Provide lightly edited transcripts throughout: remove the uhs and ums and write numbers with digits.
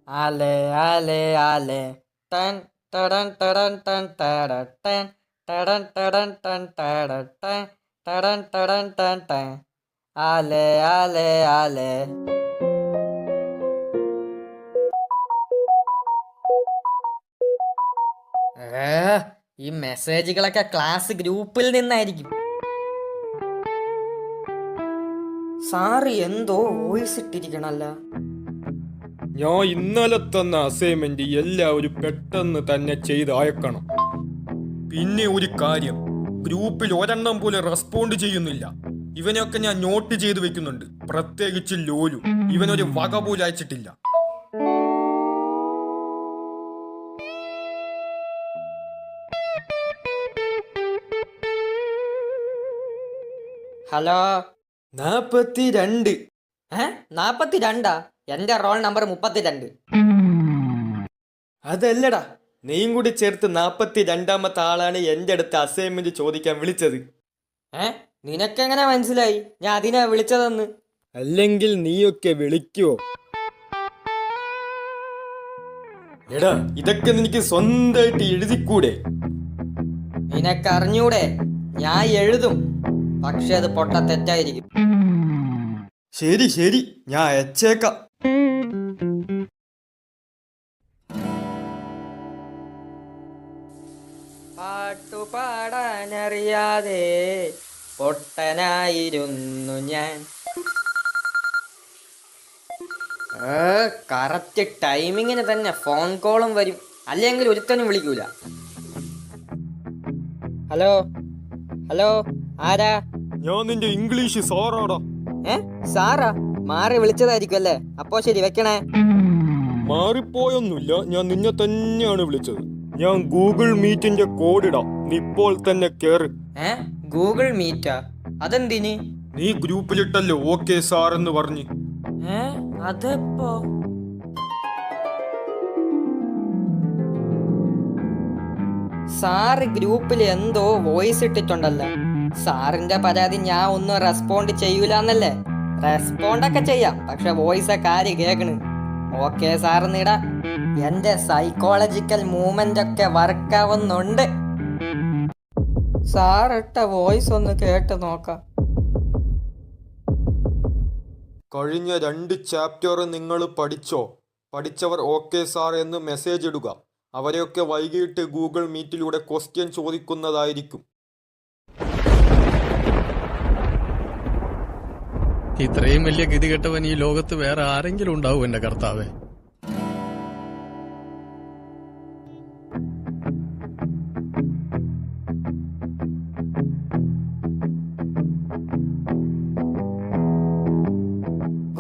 Ale, ale, ale. Tan, taran, taran, tan, taran, tan. Taran, taran, tan, taran, tan. Taran, taran, tan, tan. Ale, ale, ale. ഈ മെസ്സേജുകളൊക്കെ class ഗ്രൂപ്പിൽ നിന്നായിരിക്കും. Sir എന്തോ voice ഇട്ടിരിക്കണല്ല. ഞാൻ ഇന്നലെ തന്ന assignment എല്ലാവരും പെട്ടെന്ന് തന്നെ ചെയ്ത് അയക്കണം. പിന്നെ ഒരു കാര്യം, ഗ്രൂപ്പിൽ ഒരെണ്ണം പോലും റെസ്പോണ്ട് ചെയ്യുന്നില്ല. ഇവനെയൊക്കെ ഞാൻ നോട്ട് ചെയ്ത് വെക്കുന്നുണ്ട്, പ്രത്യേകിച്ച് ലോലു. ഇവനൊരു വക പോലും അയച്ചിട്ടില്ല. ഹലോ. 42. 42? എന്റെ റോൾ നമ്പർ 32. അതല്ലടാ, നീയും കൂടി ചേർത്ത് 42ാമത്തെ ആളാണ് എന്റെ അടുത്ത് അസൈൻമെന്റ് ചോദിക്കാൻ വിളിച്ചത്. നിനക്കെങ്ങനെ മനസ്സിലായി ഞാൻ അതിനാ വിളിച്ചതെന്ന്? അല്ലെങ്കിൽ നീയൊക്കെ വിളിക്കുവോ? എടാ, ഇതൊക്കെ നിനക്ക് സ്വന്തമായിട്ട് എഴുതിക്കൂടെ? നിനക്കറിഞ്ഞൂടെ? ഞാൻ എഴുതും, പക്ഷെ അത് പൊട്ട തെറ്റായിരിക്കും. ശരി ശരി, ഞാൻ അയച്ചേക്കാം. പാട്ടുപാടാനറിയാതെ പൊട്ടനായിരുന്നു ഞാൻ. കറക്റ്റ് ടൈമിങ്ങിന് തന്നെ ഫോൺ കോളും വരും, അല്ലെങ്കിൽ ഒരുത്തനും വിളിക്കൂല. ഹലോ ഹലോ, ആരാ? ഞാൻ നിന്റെ ഇംഗ്ലീഷ് സാറാടാ. സാറാ? മാറി വിളിച്ചതായിരിക്കും അല്ലേ? അപ്പോ ശരി, വെക്കണേ. മാറിപ്പോയൊന്നുമില്ല, ഞാൻ നിന്നെ തന്നെയാണ് വിളിച്ചത്. ഞാൻ ഗൂഗിൾ മീറ്റിന്റെ കോഡ് ഇടാം, നീ ഇപ്പോൾ തന്നെ കേറ്. ഗൂഗിൾ മീറ്റാ? അതെന്തിന്? നീ ഗ്രൂപ്പിലിട്ടല്ലോ ഓക്കെ സാർ എന്ന് പറഞ്ഞ്. അതെപ്പോ? സാറ് ഗ്രൂപ്പിൽ എന്തോ വോയിസ് ഇട്ടിട്ടുണ്ടല്ലോ. സാറിന്റെ പരാതി ഞാൻ ഒന്നും റെസ്പോണ്ട് ചെയ്യൂലെന്നല്ലേ? റെസ്പോണ്ടൊക്കെ ചെയ്യാം, പക്ഷെ വോയിസ് ഒക്കെ ആര് കേക്കണ്? ഓക്കെ സാറിന്നിടാ. എന്റെ സൈക്കോളജിക്കൽ മൂവ്മെന്റ് ഒക്കെ വർക്കാവുന്നുണ്ട്. സാറിട്ട വോയിസ് ഒന്ന് കേട്ട് നോക്കാം. കഴിഞ്ഞ 2 ചാപ്റ്റർ നിങ്ങൾ പഠിച്ചോ? പഠിച്ചവർ ഓക്കെ സാർ എന്ന് മെസ്സേജ് ഇടുക. അവരെയൊക്കെ വൈകിട്ട് ഗൂഗിൾ മീറ്റിലൂടെ ക്വസ്റ്റ്യൻ ചോദിക്കുന്നതായിരിക്കും. ഇത്രയും വലിയ ഗതികെട്ടവൻ ഈ ലോകത്ത് വേറെ ആരെങ്കിലും ഉണ്ടാവും എന്റെ കർത്താവേ?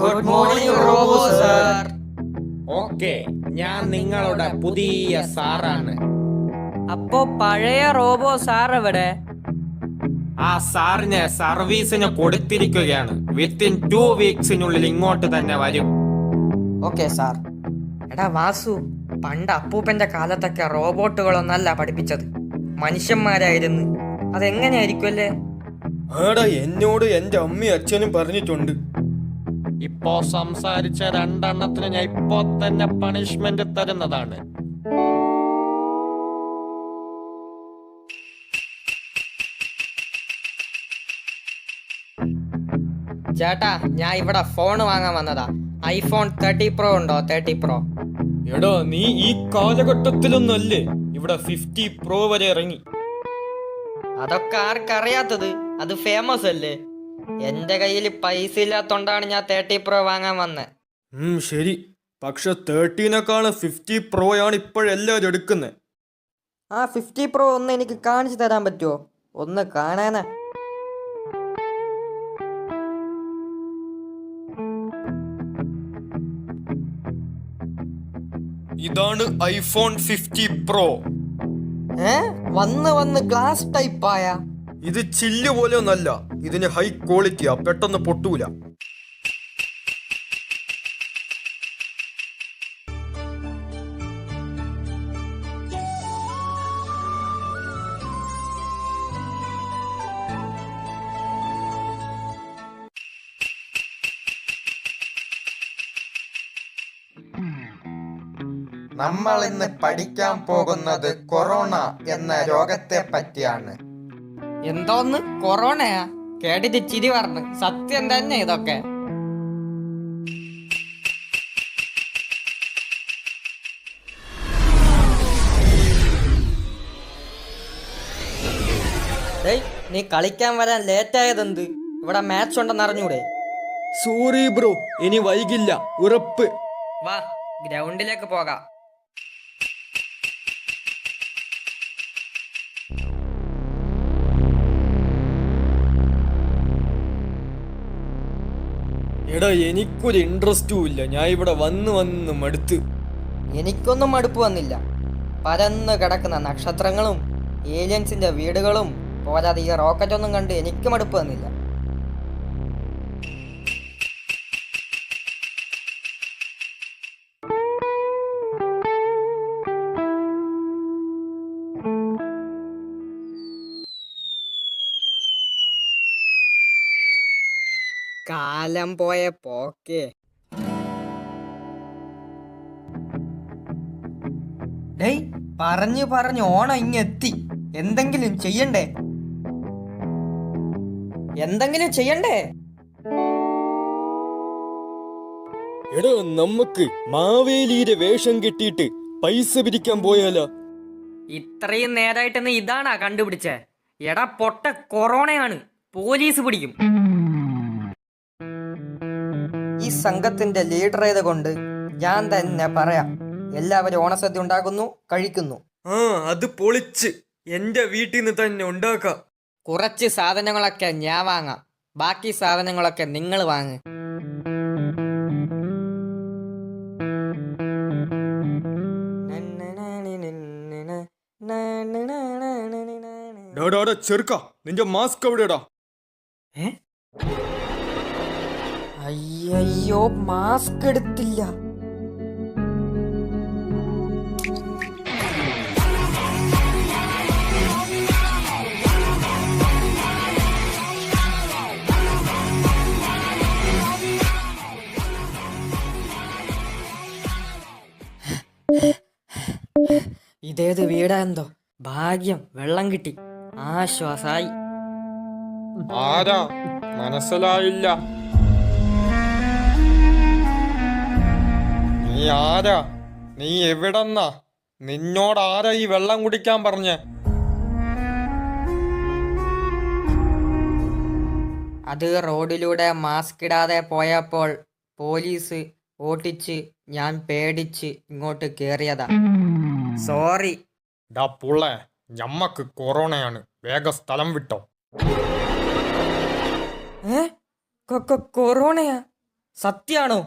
Good morning robo sir. Okay, ഞാൻ നിങ്ങളുടെ പുതിയ സാറാണ്. അപ്പോ പഴയ റോബോ സാർ എവിടെ? ആ സാറിന് സർവീസിന് കൊടുത്തിരിക്കുകയാണ്. വിത്തിൻ 2 വീക്സിനുള്ളിൽ ഇങ്ങോട്ട് തന്നെ വരും. Okay sir. എടാ വാസു, പണ്ട് അപ്പൂപ്പന്റെ കാലത്തൊക്കെ റോബോട്ടുകളൊന്നല്ല പഠിപ്പിച്ചത്, മനുഷ്യന്മാരായിരുന്നു. അതെങ്ങനെയായിരിക്കും അല്ലേ? ആടാ, എന്നോട് എന്റെ അമ്മയും അച്ഛനും പറഞ്ഞിട്ടുണ്ട്. ഇപ്പോ സംസാരിച്ച 2 എണ്ണത്തിന് ഞാൻ ഇപ്പോ തന്നെ പണിഷ്മെന്റ് തരുന്നതാണ്. ചേട്ടാ, ഞാൻ ഇവിടെ ഫോൺ വാങ്ങാൻ വന്നതാ. ഐഫോൺ 30 Pro ഉണ്ടോ? 30 Pro. എടാ, നീ ഈ കാലഘട്ടത്തിലൊന്നല്ലേ, ഇവിടെ 50 Pro വരെ ഇറങ്ങി. അതൊക്കെ ആർക്കറിയാത്തത്? അത് ഫേമസ് അല്ലേ? എന്റെ കയ്യിൽ പൈസ ഇല്ലാത്തോണ്ടാണ് ഞാൻ 30 Pro വാങ്ങാൻ വന്നത്. ശരി, പക്ഷെ 13നേക്കാളും 50 Pro ആണ് ഇപ്പോഴെല്ലാവരും എടുക്കുന്നത്. ആ 50 Pro ഒന്ന് എനിക്ക് കാണിച്ചു തരാൻ പറ്റുമോ? ഒന്ന് കാണാനാ. ഇതാണ് ഐഫോൺ 50 Pro. വന്ന് ഗ്ലാസ് ടൈപ്പായ. ഇത് ചില്ല് പോലെ ഒന്നല്ല, ഇതിന് ഹൈ ക്വാളിറ്റിയാ, പെട്ടെന്ന് പൊട്ടൂല. നമ്മൾ ഇന്ന് പഠിക്കാൻ പോകുന്നത് കൊറോണ എന്ന രോഗത്തെ പറ്റിയാണ്. എന്തോന്ന് കൊറോണയാ? കേട്ടിട്ട് ചിരി പറഞ്ഞു. സത്യം തന്നെ ഇതൊക്കെ. ഡേയ്, നീ കളിക്കാൻ വരാൻ ലേറ്റായതെന്ത്? ഇവിടെ മാച്ച് ഉണ്ടെന്ന് അറിഞ്ഞൂടെ? സോറി ബ്രോ, ഇനി വൈകില്ല, ഉറപ്പ്. വാ, ഗ്രൗണ്ടിലേക്ക് പോകാം. എടാ, എനിക്കൊരു ഇൻട്രസ്റ്റും ഇല്ല. ഞാൻ ഇവിടെ വന്ന് മടുത്ത്. എനിക്കൊന്നും മടുപ്പ് വന്നില്ല. പരന്ന് കിടക്കുന്ന നക്ഷത്രങ്ങളും ഏലിയൻസിന്റെ വീടുകളും പോരാതെ ഈ റോക്കറ്റ് ഒന്നും കണ്ട് എനിക്ക് മടുപ്പ് വന്നില്ല. കാലം പോയ പോക്കേ. ഡേയ്, പറഞ്ഞു ഓണം ഇങ്ങെത്തി. എന്തെങ്കിലും ചെയ്യണ്ടേ? എടാ, നമുക്ക് മാവേലിയുടെ വേഷം കെട്ടിയിട്ട് പൈസ പിരിക്കാൻ പോയാലോ? ഇത്രയും നേരായിട്ട് നീ ഇതാണാ കണ്ടുപിടിച്ചേ? എടാ പൊട്ട, കൊറോണയാണ്, പോലീസ് പിടിക്കും. ഈ സംഘത്തിന്റെ ലീഡർ ആയതുകൊണ്ട് ഞാൻ തന്നെ പറയാം. എല്ലാവരും ഓണസദ്യ ഉണ്ടാക്കുന്നു, കഴിക്കുന്നു. അത് പൊളിച്ച് എന്റെ വീട്ടിൽ നിന്ന് തന്നെ ഉണ്ടാക്കാം. കുറച്ച് സാധനങ്ങളൊക്കെ ഞാൻ വാങ്ങാം, ബാക്കി സാധനങ്ങളൊക്കെ നിങ്ങൾ വാങ്ങ്. ചെറുക്ക, നിന്റെ മാസ്ക് എവിടെടാ? അയ്യോ, മാസ്ക് എടുത്തില്ല. ഇതേത് വീടാ എന്തോ? ഭാഗ്യം, വെള്ളം കിട്ടി, ആശ്വാസായി. ആരാ? മനസ്സിലായില്ല. നീ ആരാ? നീ എവിടെന്നാ? നിന്നോട് ആരാ ഈ വെള്ളം കുടിക്കാൻ പറഞ്ഞ? അത് റോഡിലൂടെ മാസ്ക് ഇടാതെ പോയപ്പോൾ പോലീസ് ഓട്ടിച്ച് ഞാൻ പേടിച്ച് ഇങ്ങോട്ട് കേറിയതാ. സോറി. ഡാ പുള്ളേ, ഞമ്മക്ക് കൊറോണയാണ്, വേഗം സ്ഥലം വിട്ടോ. കൊറോണയാ? സത്യാണോ?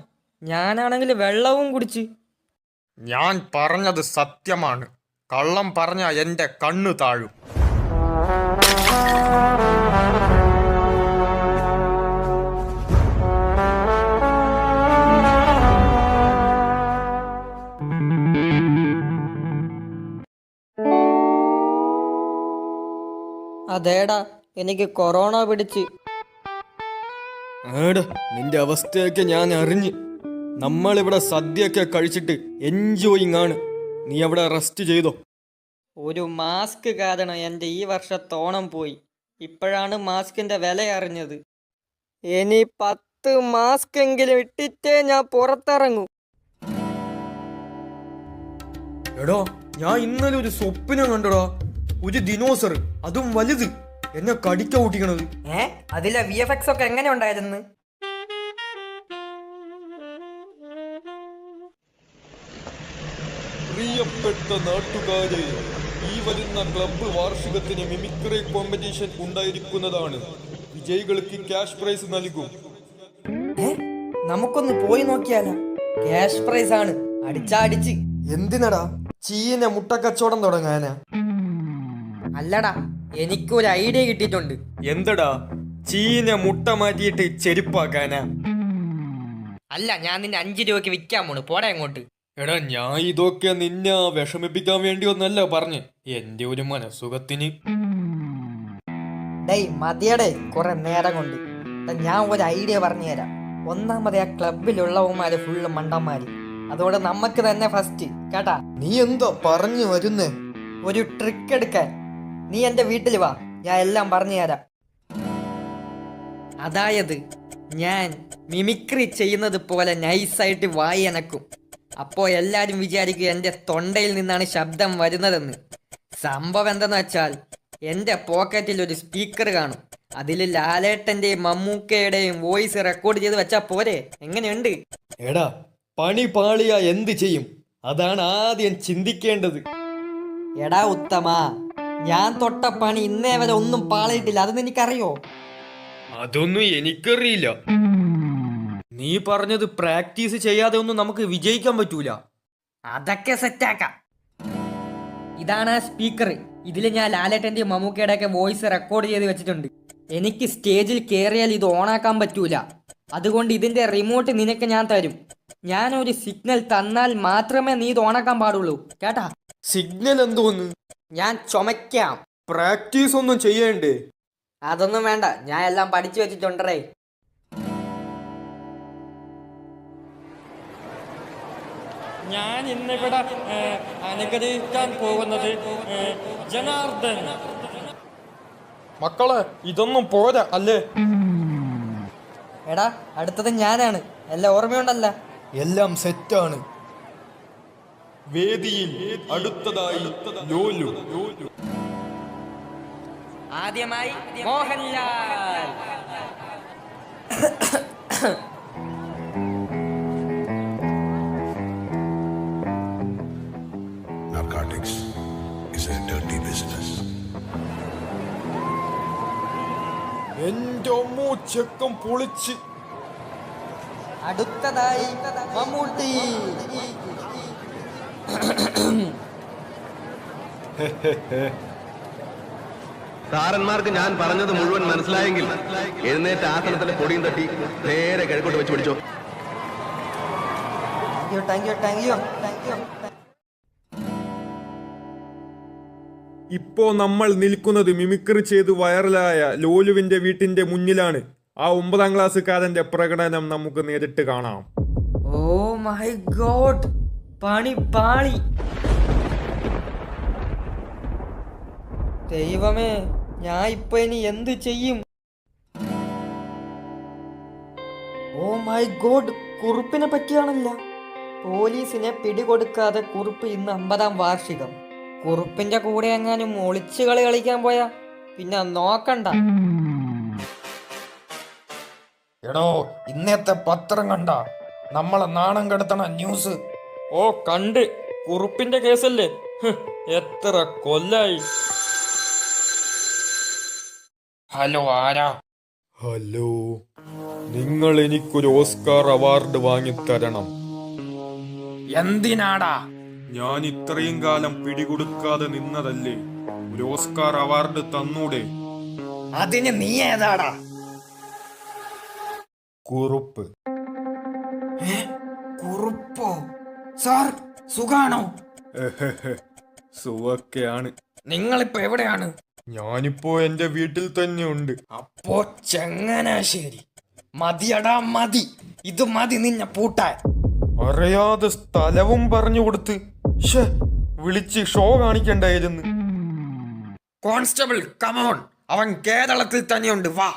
ഞാനാണെങ്കിൽ വെള്ളവും കുടിച്ച്. ഞാൻ പറഞ്ഞത് സത്യമാണ്. കള്ളം പറഞ്ഞ എന്റെ കണ്ണു താഴും. അതേടാ, എനിക്ക് കൊറോണ പിടിച്ച്. നിന്റെ അവസ്ഥയൊക്കെ ഞാൻ അറിഞ്ഞ്. നമ്മളിവിടെ സദ്യയൊക്കെ കഴിച്ചിട്ട് എൻജോയിങ് ആണ്. നീ അവിടെ റെസ്റ്റ് ചെയ്തോ. ഒരു മാസ്ക് കാരണം എൻ്റെ ഈ വർഷത്തെ ഓണം പോയി. ഇപ്പോഴാണ് മാസ്കിന്റെ വില അറിഞ്ഞത്. ഇനി 10 മാസ്ക് എങ്കിലും ഇട്ടിട്ടേ ഞാൻ പുറത്തിറങ്ങൂ. എടോ, ഞാൻ ഇന്നലെ ഒരു സ്വപ്നം കണ്ടടാ. ഒരു ദിനോസർ, അതും വലുത്, എന്നെ കടിക്ക ഓട്ടിക്കണത്. അതിലെ VFX ഒക്കെ എങ്ങനെ ഉണ്ടായിരുന്നു? പ്രിയപ്പെട്ട നാട്ടുകാരെ, ഈ വരുന്ന ക്ലബ്ബ് വാർഷികത്തിന് മിമിക്രി കോമ്പറ്റീഷൻ ഉണ്ടായിരിക്കുന്നതാണ്. വിജയികൾക്ക് ക്യാഷ് പ്രൈസ് നൽകും. നമുക്കൊന്ന് പോയി നോക്കിയാലോ? ക്യാഷ് പ്രൈസ് ആണ്, അടിച്ചാടിച്ച്. എന്തിനടാ? ചീന മുട്ട കച്ചവടം തുടങ്ങാനാ? അല്ലടാ, എനിക്കൊരു ഐഡിയ കിട്ടിയിട്ടുണ്ട്. എന്തടാ? ചീന മുട്ട മാറ്റിയിട്ട് ചെരുപ്പാക്കാനാ? അല്ല, ഞാൻ നിന്നെ 5 രൂപയ്ക്ക് വിൽക്കാൻ പോണു. പോടാ അങ്ങോട്ട്. എടാ, ഞാൻ ഇതൊക്കെ നിന്നെ വിഷമിപ്പിക്കാൻ വേണ്ടി ഒന്നല്ല പറഞ്ഞ്, എന്റെ ഒരു മനസുഖത്തിന്. ഡേയ്, മതിയടേ, കുറെ നേരം കൊണ്ട്. ഞാൻ ഒരു ഐഡിയ പറഞ്ഞു തരാം. ഒന്നാമത് ആ ക്ലബിലുള്ളവന്മാര് ഫുള്ള് മണ്ടന്മാര്. അതുകൊണ്ട് നമുക്ക് തന്നെ ഫസ്റ്റ് കേട്ടാ. നീ എന്താ പറഞ്ഞു വരുന്നേ? ഒരു ട്രിക്ക് എടുക്കാൻ നീ എൻ്റെ വീട്ടിൽ വാ, ഞാൻ എല്ലാം പറഞ്ഞു തരാം. അതായത് ഞാൻ മിമിക്രി ചെയ്യുന്നത് പോലെ നൈസായിട്ട് വായി അനക്കും. അപ്പോൾ എല്ലാവരും വിചാരിക്കും എൻ്റെ തൊണ്ടയിൽ നിന്നാണ് ശബ്ദം വരുന്നതെന്ന്. സംഭവം എന്തെന്ന് വെച്ചാൽ എൻ്റെ പോക്കറ്റിൽ ഒരു സ്പീക്കർ കാണും. അതിൽ ലാലേട്ടൻ്റെയും മമ്മൂക്കയുടെയും വോയിസ് റെക്കോർഡ് ചെയ്ത് വെച്ചാൽ പോരെ? എങ്ങനെയുണ്ട്? എടാ, പണി പാളിയ എന്ത് ചെയ്യും? അതാണ് ആദ്യം ചിന്തിക്കേണ്ടത്. എടാ ഉത്തമ, ഞാൻ തൊട്ട പണി ഇന്നേ വരെ ഒന്നും പാളിയിട്ടില്ല. അതൊന്നും എനിക്കറിയോ? അതൊന്നും എനിക്കറിയില്ല. നീ പറഞ്ഞത് പ്രാക്ടീസ് ചെയ്യാതെ ഒന്നും നമുക്ക് വിജയിക്കാൻ പറ്റൂല. അതൊക്കെ സെറ്റാക്കാം. ഇതാണ് ആ സ്പീക്കർ. ഇതിൽ ഞാൻ ലാലേട്ടൻ്റെയും മമ്മൂക്കയുടെ ഒക്കെ വോയിസ് റെക്കോർഡ് ചെയ്ത് വെച്ചിട്ടുണ്ട്. എനിക്ക് സ്റ്റേജിൽ കയറിയാൽ ഇത് ഓണാക്കാൻ പറ്റൂല. അതുകൊണ്ട് ഇതിന്റെ റിമോട്ട് നിനക്ക് ഞാൻ തരും. ഞാനൊരു സിഗ്നൽ തന്നാൽ മാത്രമേ നീ ഇത് ഓണാക്കാൻ പാടുള്ളൂ, കേട്ടാ? സിഗ്നൽ എന്തോന്ന്? ഞാൻ ചുമയ്ക്കാം. പ്രാക്ടീസ് ഒന്നും ചെയ്യണ്ടേ? അതൊന്നും വേണ്ട, ഞാൻ എല്ലാം പഠിച്ചു വെച്ചിട്ടുണ്ടേ. ഞാൻ ഇന്നിവിടെ അനുകരിക്കാൻ പോകുന്നത് ജനാർദ്ദൻ. മക്കളെ, ഇതൊന്നും പോരാ അല്ലേ? എടാ, അടുത്തത് ഞാനാണ്. എല്ലാം ഓർമ്മയുണ്ടല്ല? എല്ലാം സെറ്റാണ്. വേദിയിൽ അടുത്തതായി ലോലു. ആദ്യമായി Mohanlal. Narcotics is a dirty business. എന്റെ അമ്മോ, ചെക്കം പൊളിച്ച്. അടുത്തതായി മമ്മൂട്ടി. സാറന്മാർക്ക് ഞാൻ പറഞ്ഞത് മുഴുവൻ മനസ്സിലായെങ്കിൽ എഴുന്നേറ്റ് ആസനത്തിലെ പൊടിയും തട്ടി നേരെ കിഴക്കോട്ട് വെച്ച് പിടിച്ചോ. Thank you. ഇപ്പോ നമ്മൾ നിൽക്കുന്നത് മിമിക്രി ചെയ്ത് വൈറലായ ലോലുവിന്റെ വീട്ടിന്റെ മുന്നിലാണ്. ആ 9ാം ക്ലാസ്സുകാരന്റെ പ്രകടനം നമുക്ക് നേരിട്ട് കാണാം. ഓ മൈ ഗോഡ്, പണി പാളി. ദൈവമേ, ഞാൻ ഇപ്പൊ ഇനി എന്ത് ചെയ്യും? ഓ മൈ ഗോഡ്, കുറുപ്പിനെ പറ്റിയാണല്ല. പോലീസിനെ പിടികൊടുക്കാതെ കുറുപ്പ് ഇന്ന് 50ാം വാർഷികം. കുറുപ്പിന്റെ കൂടെ എങ്ങാനും ഒളിച്ചു കളി കളിക്കാൻ പോയാ പിന്നെ നോക്കണ്ട. എടോ, ഇന്നത്തെ പത്രം കണ്ട? നമ്മളെ നാണം കെടുത്തണ ന്യൂസ്. ഓ, കണ്ട്. കുറുപ്പിന്റെ കേസല്ലേ? എത്ര കൊല്ലായി. ഹലോ, ആരാ? ഹലോ, നിങ്ങൾ എനിക്കൊരു ഓസ്കാർ അവാർഡ് വാങ്ങിത്തരണം. എന്തിനാടാ? ഞാൻ ഇത്രയും കാലം പിടികൊടുക്കാതെ നിന്നതല്ലേ? ഒരു ഓസ്കാർ അവാർഡ് തന്നൂടെ? അതിന് നീ ഏതാടാ? കുറുപ്പ്. കുറുപ്പോ? സാർ, സുഖാണോ? സുഖൊക്കെയാണ്. നിങ്ങളിപ്പോ എവിടെയാണ്? ഞാനിപ്പോ എന്റെ വീട്ടിൽ തന്നെ ഉണ്ട്. അപ്പോ ചങ്ങനാശ്ശേരി. മതിയടാ മതി, ഇത് മതി നിന്നെ പൂട്ടാൻ. അറിയാതെ സ്ഥലവും പറഞ്ഞു കൊടുത്ത് വിളിച്ച് ഷോ കാണിക്കണ്ടായിരുന്നു. കോൺസ്റ്റബിൾ, കമോൺ, അവൻ കേരളത്തിൽ തന്നെയുണ്ട്, വാ.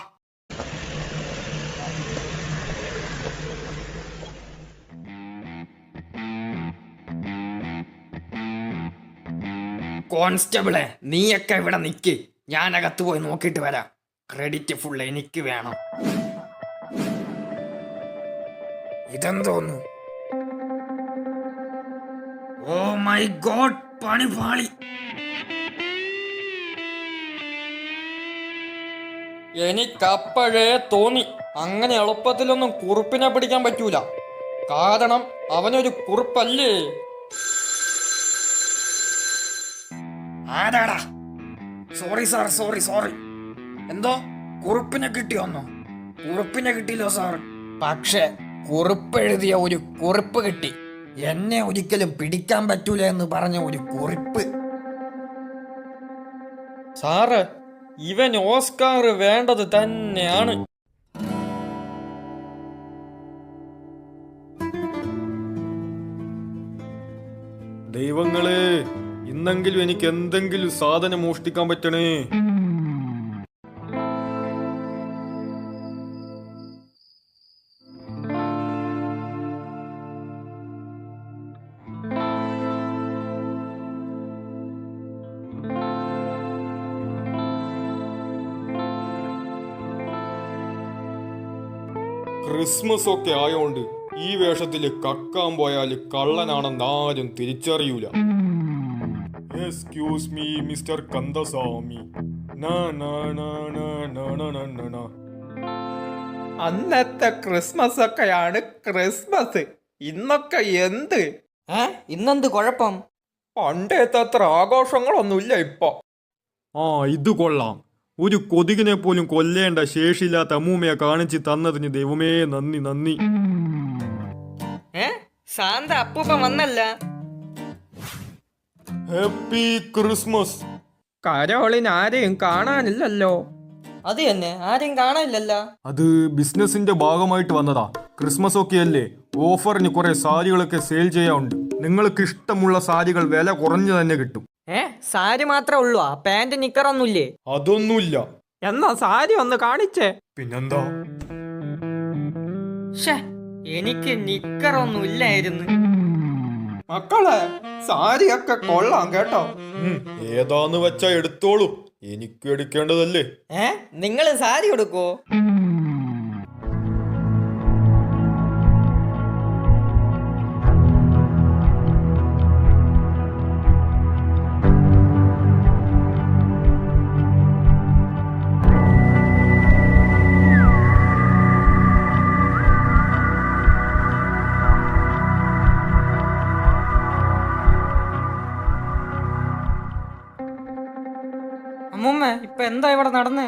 കോൺസ്റ്റബിളെ, നീയൊക്കെ ഇവിടെ നിക്ക്, ഞാൻ അകത്ത് പോയി നോക്കിയിട്ട് വരാം. ക്രെഡിറ്റ് ഫുൾ എനിക്ക് വേണം. ഇതെന്തോന്നു? ഓ മൈ ഗോഡ്, പണി പാളി. എനിക്കപ്പോഴേ തോന്നി അങ്ങനെ എളുപ്പത്തിലൊന്നും കുറുപ്പിനെ പിടിക്കാൻ പറ്റൂല. കാരണം അവനൊരു കുറുപ്പല്ലേ. ആരാടാ? Sorry sir, sorry. എന്തോ കുറുപ്പിനെ കിട്ടിയോന്നോ? കുറുപ്പിനെ കിട്ടിയില്ലോ സാർ. പക്ഷെ കുറിപ്പ് എഴുതിയ ഒരു കുറിപ്പ് കിട്ടി. എന്നെ ഒരിക്കലും പിടിക്കാൻ പറ്റൂല എന്ന് പറഞ്ഞ ഒരു കുറിപ്പ്. സാറ്, ഇവൻ ഓസ്കാർ വേണ്ടത് തന്നെയാണ്. ദൈവങ്ങളെ, ഇന്നെങ്കിലും എനിക്ക് എന്തെങ്കിലും സാധനം മോഷ്ടിക്കാൻ പറ്റണേ. ക്രിസ്മസ് ഒക്കെ ആയോണ്ട് ഈ വേഷത്തില് കക്കാൻ പോയാല് കള്ളനാണെന്ന് ആരും തിരിച്ചറിയൂല. Excuse me mister Kandaswamy. അന്നത്തെ ക്രിസ്മസ് ഒക്കെയാണ് ക്രിസ്മസ്. ഇന്നൊക്കെ എന്ത് ഇന്നെന്ത് കുഴപ്പം? പണ്ടത്തെ അത്ര ആഘോഷങ്ങളൊന്നുമില്ല ഇപ്പൊ. ആ, ഇത് കൊള്ളാം. ഒരു കൊതുകിനെ പോലും കൊല്ലേണ്ട ശേഷിയില്ലാത്ത അമ്മൂമ്മയെ കാണിച്ച് തന്നതിന് ദൈവമേ നന്ദി നന്ദി. ശാന്ത അപ്പൂപ്പ വന്നല്ല. Happy Christmas. കരോളിന് ആരെയും കാണാനില്ലല്ലോ. അത് തന്നെ, ആരെയും കാണാനില്ലല്ലോ. അത് ബിസിനസിന്റെ ഭാഗമായിട്ട് വന്നതാ. ക്രിസ്മസ് ഒക്കെ അല്ലേ, ഓഫറിന് കുറെ സാരികളൊക്കെ സെയിൽ ചെയ്യാറുണ്ട്. നിങ്ങൾക്ക് ഇഷ്ടമുള്ള സാരികൾ വില കുറഞ്ഞു തന്നെ കിട്ടും. സാരി മാത്രമേ ഉള്ളൂ, ആ പാന്റ് നിക്കറൊന്നുമില്ലേ? അതൊന്നുമില്ല. എന്നാ സാരി ഒന്ന് കാണിച്ചേ. പിന്നെന്താ? എനിക്ക് നിക്കറൊന്നും ഇല്ലായിരുന്നു. മക്കളെ, സാരിയൊക്കെ കൊള്ളാം കേട്ടോ. ഏതാന്ന് വെച്ചാ എടുത്തോളൂ, എനിക്ക് എടുക്കേണ്ടതല്ലേ. നിങ്ങൾ സാരി കൊടുക്കോ? അമ്മൂമ്മ, ഇപ്പൊ എന്താ ഇവിടെ നടന്നേ?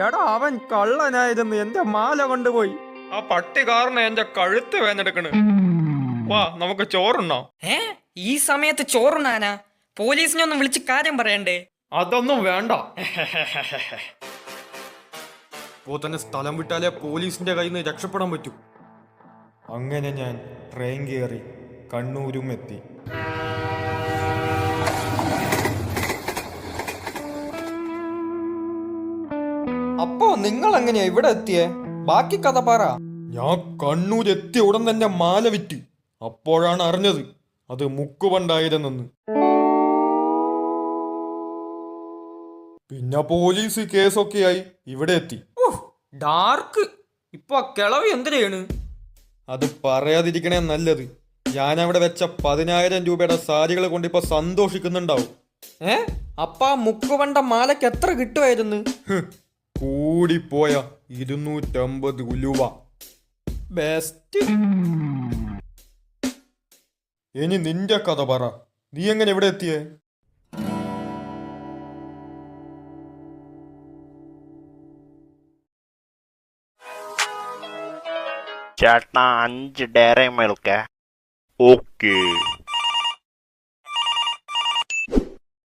എടാ, അവൻ കള്ളനായിരുന്നു, എന്റെ മാല കൊണ്ടുപോയി. ആ പട്ടി കാരണം എന്റെ കഴുത്ത് വേദനെടുക്കണ്. വാ, നമുക്ക് ചോറുണ്ണോ? ഈ സമയത്ത് ചോറുണ്ണാനാ? പോലീസിനെ ഒന്നും വിളിച്ച് കാര്യം പറയണ്ടേ? അതൊന്നും വേണ്ട. ഇപ്പോ തന്നെ സ്ഥലം വിട്ടാലേ പോലീസിന്റെ കയ്യിൽ നിന്ന് രക്ഷപ്പെടാൻ പറ്റൂ. അങ്ങനെ ഞാൻ ട്രെയിൻ കയറി കണ്ണൂരും എത്തി. അപ്പോ നിങ്ങൾ എങ്ങനെയാ ഇവിടെ എത്തിയേ? ബാക്കി കഥ പറ. ഞാൻ കണ്ണൂർ എത്തിയ ഉടൻ തന്നെ മാല വിറ്റ്. അപ്പോഴാണ് അറിഞ്ഞത് അത് മുക്കുപണ്ടായിരുന്നെന്ന്. പിന്നെ പോലീസ് കേസൊക്കെയായി ഇവിടെ എത്തി. ഡാർക്ക്. ഇപ്പൊ കിളവ് എന്തിനാണ്? അത് പറയാതിരിക്കണേ നല്ലത്. ഞാൻ അവിടെ വെച്ച 10,000 രൂപയുടെ സാരികളെ കൊണ്ട് ഇപ്പൊ സന്തോഷിക്കുന്നുണ്ടാവും. അപ്പാ മുക്കുവണ്ട മാലക്ക് എത്ര കിട്ടുമായിരുന്നു? കൂടിപ്പോയ 250 ഉലുവ. ബെസ്റ്റ്. ഇനി നിന്റെ കഥ പറ. നീ എങ്ങനെ എവിടെ എത്തിയേ? ചേട്ടാ 5 ഡയറി മിൽക്ക്. ഓക്കെ.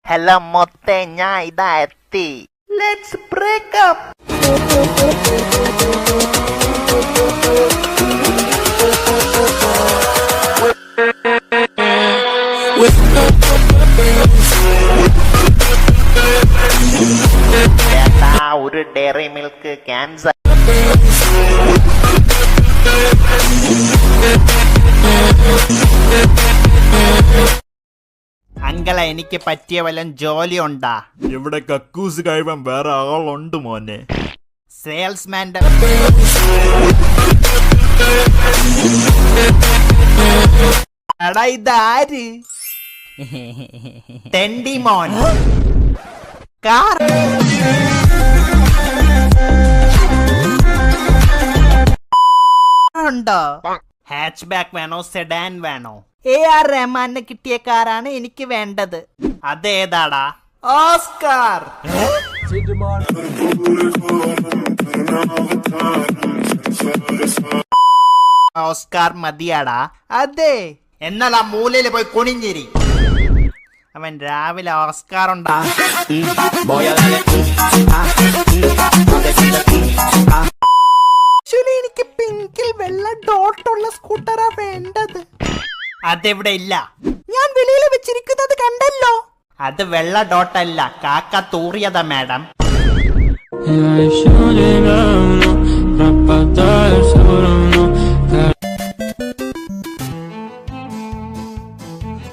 ഹലോ മൊത്തേ, ഞാൻ ഇതാ എത്തി. Let's break up. ചേട്ടാ, ഒരു ഡയറി മിൽക്ക് ക്യാൻസർ. അങ്കള, എനിക്ക് പറ്റിയ വല്ലതും ജോലി ഉണ്ടാ? ഇവിടെ കക്കൂസ് കഴിവാൻ വേറെ ആളുണ്ട് മോനെ. സെയിൽസ്മാൻ്റെ എടാ, ഇതാര്? തെണ്ടി മോൻ. കാർ ഉണ്ടോ? ഹാച്ച് ബാക്ക് വേണോ, സെഡാൻ വേണോ? AR റഹ്മാനെ കിട്ടിയ കാറാണ് എനിക്ക് വേണ്ടത്. അതേതാടാ? ഓസ്കാർ. ഓസ്കാർ മതിയാടാ? അതെ. എന്നാൽ ആ മൂലയില് പോയി കുണിഞ്ഞിരി. അവൻ രാവിലെ ഓസ്കാർ ഉണ്ടാ. എനിക്ക് പിങ്കിൽ വെള്ള ഡോട്ടുള്ള സ്കൂട്ടറാ വേണ്ടത്. അതെവിടെ ഇല്ല. ഞാൻ തലയിൽ വെച്ചിരിക്കുന്നത് കണ്ടല്ലോ. അത് വെള്ള ഡോട്ടല്ല, കാക്ക തൂറിയതാ മാഡം.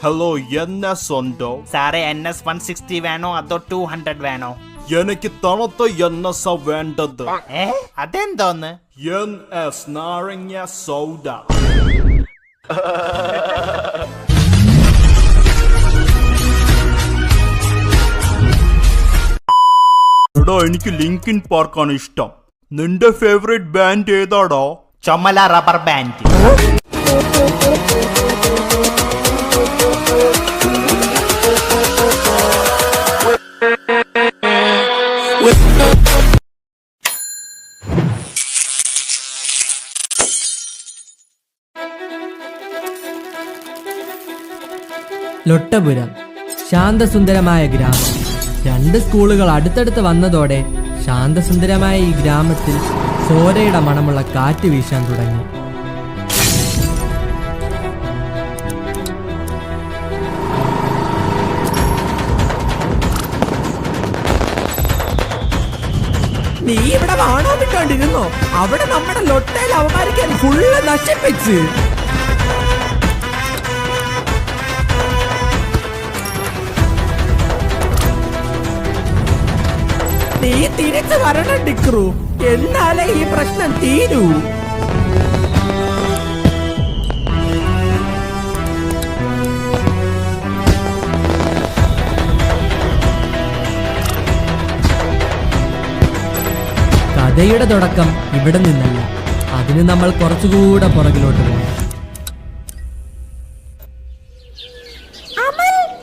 ഹലോ NS ഉണ്ടോ? സാറേ NS 160 വേണോ അതോ 200 വേണോ? എനിക്ക് തണുത്ത NS വേണ്ടത്. അതെന്തോന്ന്? NS നാരങ്ങ സോഡ. എടോ, എനിക്ക് ലിങ്കിൻ പാർക്കാണ് ഇഷ്ടം. നിന്റെ ഫേവറേറ്റ് ബാൻഡ് ഏതാടോ? ചുമല റബ്ബർ ബാൻഡ്. ലൊട്ടപുരം ശാന്തസുന്ദരമായ ഗ്രാമം. 2 സ്കൂളുകൾ അടുത്തടുത്ത് വന്നതോടെ ശാന്തസുന്ദരമായ ഈ ഗ്രാമത്തിൽ ചോരയുടെ മണമുള്ള കാറ്റ് വീശാൻ തുടങ്ങി. നീ ഇവിടെ വാണോപ്പിട്ടോണ്ടിരുന്നോ? അവിടെ നമ്മുടെ ലൊട്ടയിൽ അവന്മാരിക്കാൻ ഫുള്ള് നശിപ്പിച്ച്. നീ തിരിച്ചു വരണം ഡിക്രു, എന്നാലേ ഈ പ്രശ്നം തീരൂ. കഥയുടെ തുടക്കം ഇവിടെ നിന്നല്ല, അതിന് നമ്മൾ കുറച്ചുകൂടെ പുറകിലോട്ട് പോകണം.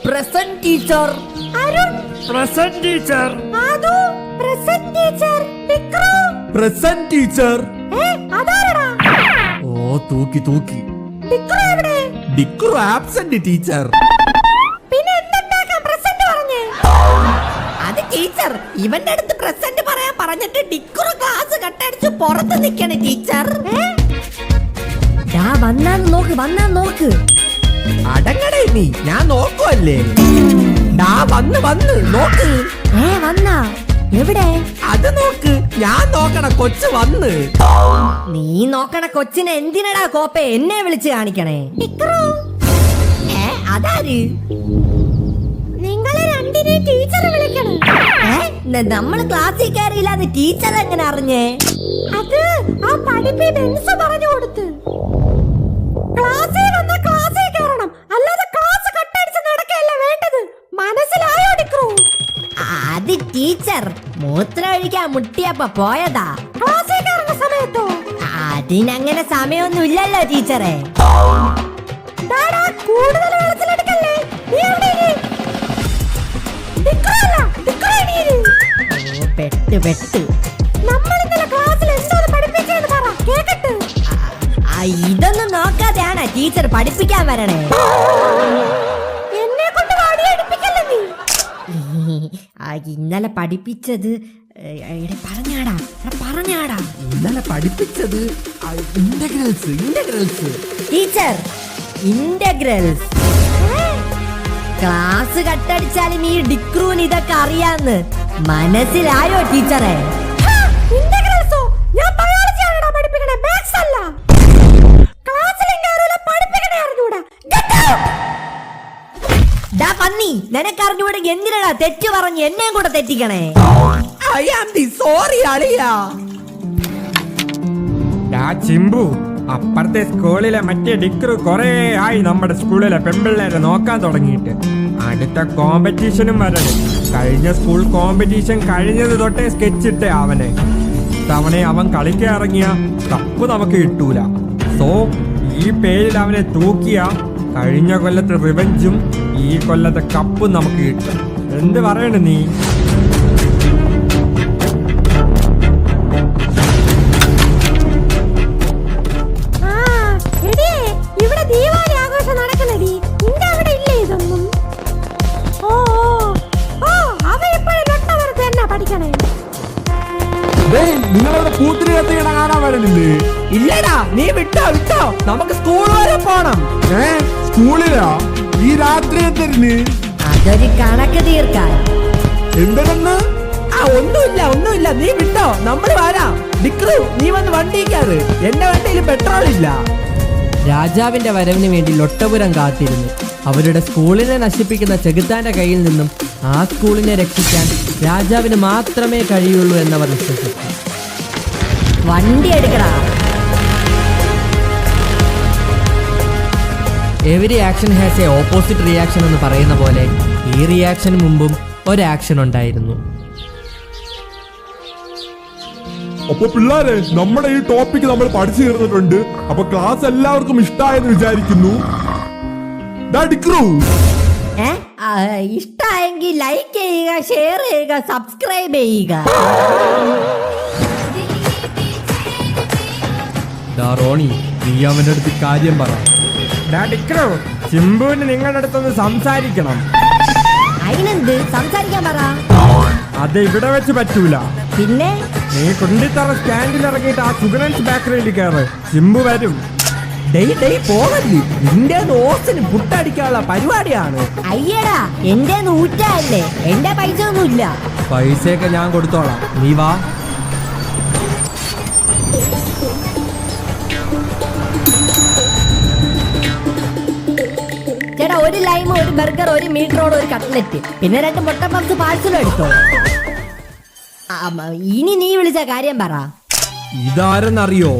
Present teacher, Arun present teacher, Aadhu present teacher, Dikru present teacher. അതാരടാ? ഓ തൂക്കി തൂക്കി. ഡിക്രു എവിടെ? Dikru absent teacher. പിന്നെ എന്തുണ്ടാക്കാൻ പ്രസന്റ് പറഞ്ഞേ? അത് ടീച്ചർ ഇവന്റെ അടുത്ത് പ്രസന്റ് പറയാൻ പറഞ്ഞിട്ട് ഡിക്രു ക്ലാസ് കട്ടടിച്ച് പുറത്ത് നിൽക്കണ ടീച്ചർ. വന്നാന്ന് നോക്ക്, വന്നാന്ന് നോക്ക്. അടങ്ങടേ നീ, ഞാൻ നോക്കുവല്ലേ. വന്ന് വന്ന് നോക്ക്. വന്നാ എവിടെ? അത് നോക്ക്, ഞാൻ നോക്കണ കൊച്ചു വന്ന്. നീ നോക്കണ കൊച്ചിനെ എന്തിനടാ കോപ്പെ എന്നെ വിളിച്ച് കാണിക്കണേ? അതാര്? നിങ്ങളെ രണ്ടിനെ ടീച്ചർ വിളിക്കണം. നമ്മള് ക്ലാസ്സിൽ കയറിയില്ലാതെ ടീച്ചർ എങ്ങനെ അറിഞ്ഞേ? അത് ആ പഠിപ്പി ബെൻസ് പറഞ്ഞു കൊടുത്ത്. ക്ലാസ്സിൽ വന്ന ക്ലാസ്സിൽ കയറണം, അല്ലാതെ ക്ലാസ് കട്ടടിച്ച് നടക്കല്ല വേണ്ടത്. മനസ്സിലായോ ഡിക്രു? അത് ടീച്ചർ മൂത്രം ഒഴിക്കാൻ മുട്ടിയപ്പോ പോയതാ. ക്ലാസ്സിൽ കയറുന്ന സമയത്തോ? അതിനങ്ങനെ സമയമൊന്നും ഇല്ലല്ലോ ടീച്ചറെ. കൂടുതൽ വെള്ളത്തിലെടുക്കല്ലേ. പെട്ട് പെട്ട്. ഇതൊന്നും നോക്കാതെയാണ് ടീച്ചർ പഠിപ്പിക്കാൻ വരണേ. എന്നെ കൊണ്ട് ഇന്നലെ പഠിപ്പിച്ചത് പറഞ്ഞാടാ പറഞ്ഞാടാ. ഇന്നലെ പഠിപ്പിച്ചത് integrals. Integrals teacher, integrals. Class കട്ടടിച്ചാലും ഈ ഡിക്രൂന് ഇതൊക്കെ അറിയാന്ന് മനസ്സിലായോ ടീച്ചറെ? നിനക്കറിഞ്ഞൂടെ എന്തിനാ തെറ്റ് പറഞ്ഞ് എന്നെ കൂടെ തെറ്റിക്കണേ? സോറി അളിയാ. ചിമ്പു, അപ്പുറത്തെ സ്കൂളിലെ മറ്റേ ഡിക്രു കൊറേ ആയി നമ്മുടെ സ്കൂളിലെ പെൺപിള്ളേരെ നോക്കാൻ തുടങ്ങിയിട്ട്. അടുത്ത കോമ്പറ്റീഷനും വരണം. കഴിഞ്ഞ സ്കൂൾ കോമ്പറ്റീഷൻ കഴിഞ്ഞത് തൊട്ടേ സ്കെച്ചിട്ട് അവനെ. തവണ അവൻ കളിക്കാൻ ഇറങ്ങിയ കപ്പ് നമുക്ക് കിട്ടൂല. സോ ഈ പേരിൽ അവനെ തൂക്കിയ കഴിഞ്ഞ കൊല്ലത്തെ റിവെഞ്ചും ഈ കൊല്ലത്തെ കപ്പും നമുക്ക് കിട്ടും. എന്ത് പറയണ നീ? ഇവിടെ ദീപാവലി ആഘോഷം നടക്കണടി. നിന്റെ അവിടെ ഇല്ലേ ഇതൊന്നും? ഓ ഓ അവ ഇപ്പോഴും ലൊട്ടവർക്ക് തന്നെ പഠിക്കണേ. നിങ്ങളവിടെ പൂത്തിരി കത്തിക്കണ കാണാൻ വരുന്നില്ലേ? ഇല്ലടാ, നീ വിട്ടോ വിട്ടോ, നമുക്ക് സ്കൂൾ വരെ പോണം. സ്കൂളിലാ? ഈ രാത്രി എന്തിരുന്ന് അതൊരു കണക്ക് തീർക്കാൻ. എന്തെന്ന്? ഒന്നുമില്ല നീ വിട്ടോ, നമ്മൾ വരാം. ഡിക്രു, നീ വന്ന് വണ്ടി കയറ്, എന്റെ വണ്ടിയിൽ പെട്രോൾ ഇല്ല. രാജാവിന്റെ വരവിന് വേണ്ടി ലൊട്ടപുരം കാത്തിരുന്നു. അവരുടെ സ്കൂളിനെ നശിപ്പിക്കുന്ന ചെകുത്താന്റെ കയ്യിൽ നിന്നും ആ സ്കൂളിനെ രക്ഷിക്കാൻ രാജാവിന് മാത്രമേ കഴിയുള്ളൂ എന്നവർ വിശ്വസിച്ചു. വണ്ടി എടുക്കടാ. Every action has A opposite reaction എന്ന് പറയുന്ന പോലെ ഈ റിയാക്ഷന് മുമ്പും ഒരു ആക്ഷൻ ഉണ്ടായിരുന്നു. അപ്പൊ പിള്ളേരെ, നമ്മുടെ ഈ ടോപ്പിക് നമ്മൾ പഠിച്ചു തീർന്നിട്ടുണ്ട്. അപ്പൊ ക്ലാസ് എല്ലാവർക്കും ഇഷ്ടമായെന്ന് വിചാരിക്കുന്നു. ഇഷ്ടായെങ്കിൽ ലൈക്ക് ചെയ്യുക, ഷെയർ ചെയ്യുക, സബ്സ്ക്രൈബ് ചെയ്യുക. റോണി, നീ അവന്റെ അടുത്ത് കാര്യം പറ. ചിമ്പുവിന് നിങ്ങളുടെ അടുത്തൊന്ന് സംസാരിക്കണം. അതിനെന്ത് സംസാരിക്കാൻ പറ. അത് ഇവിടെ വെച്ച് പറ്റൂല. പിന്നെ നീ കുണ്ടിത്തറ സ്റ്റാൻഡിൽ ഇറങ്ങിയിട്ട് ആ സുഗനൻസ് ബേക്കറിയിൽ കയറ്, ചിമ്പു വരും. പോകല്ലേ, നിന്റെ ഓസിന് പുട്ടടിക്കാനുള്ള പരിപാടിയാണ്. അയ്യടാ, എന്റെ നൂറ്റല്ലേ, എന്റെ പൈസ ഒന്നുമില്ല. പൈസയൊക്കെ ഞാൻ കൊടുത്തോളാം, നീ വാ. ചേട്ടാ, ഒരു ലൈം, ഒരു ബർഗർ, ഒരു മീറ്റ് റോൾ, ഒരു കട്ട്ലറ്റ്, പിന്നെ 2 മുട്ട പപ്സ് പാഴ്സലും എടുത്തോ. ഇനി നീ വിളിച്ച കാര്യം പറ. ഇതാരെന്നറിയോ?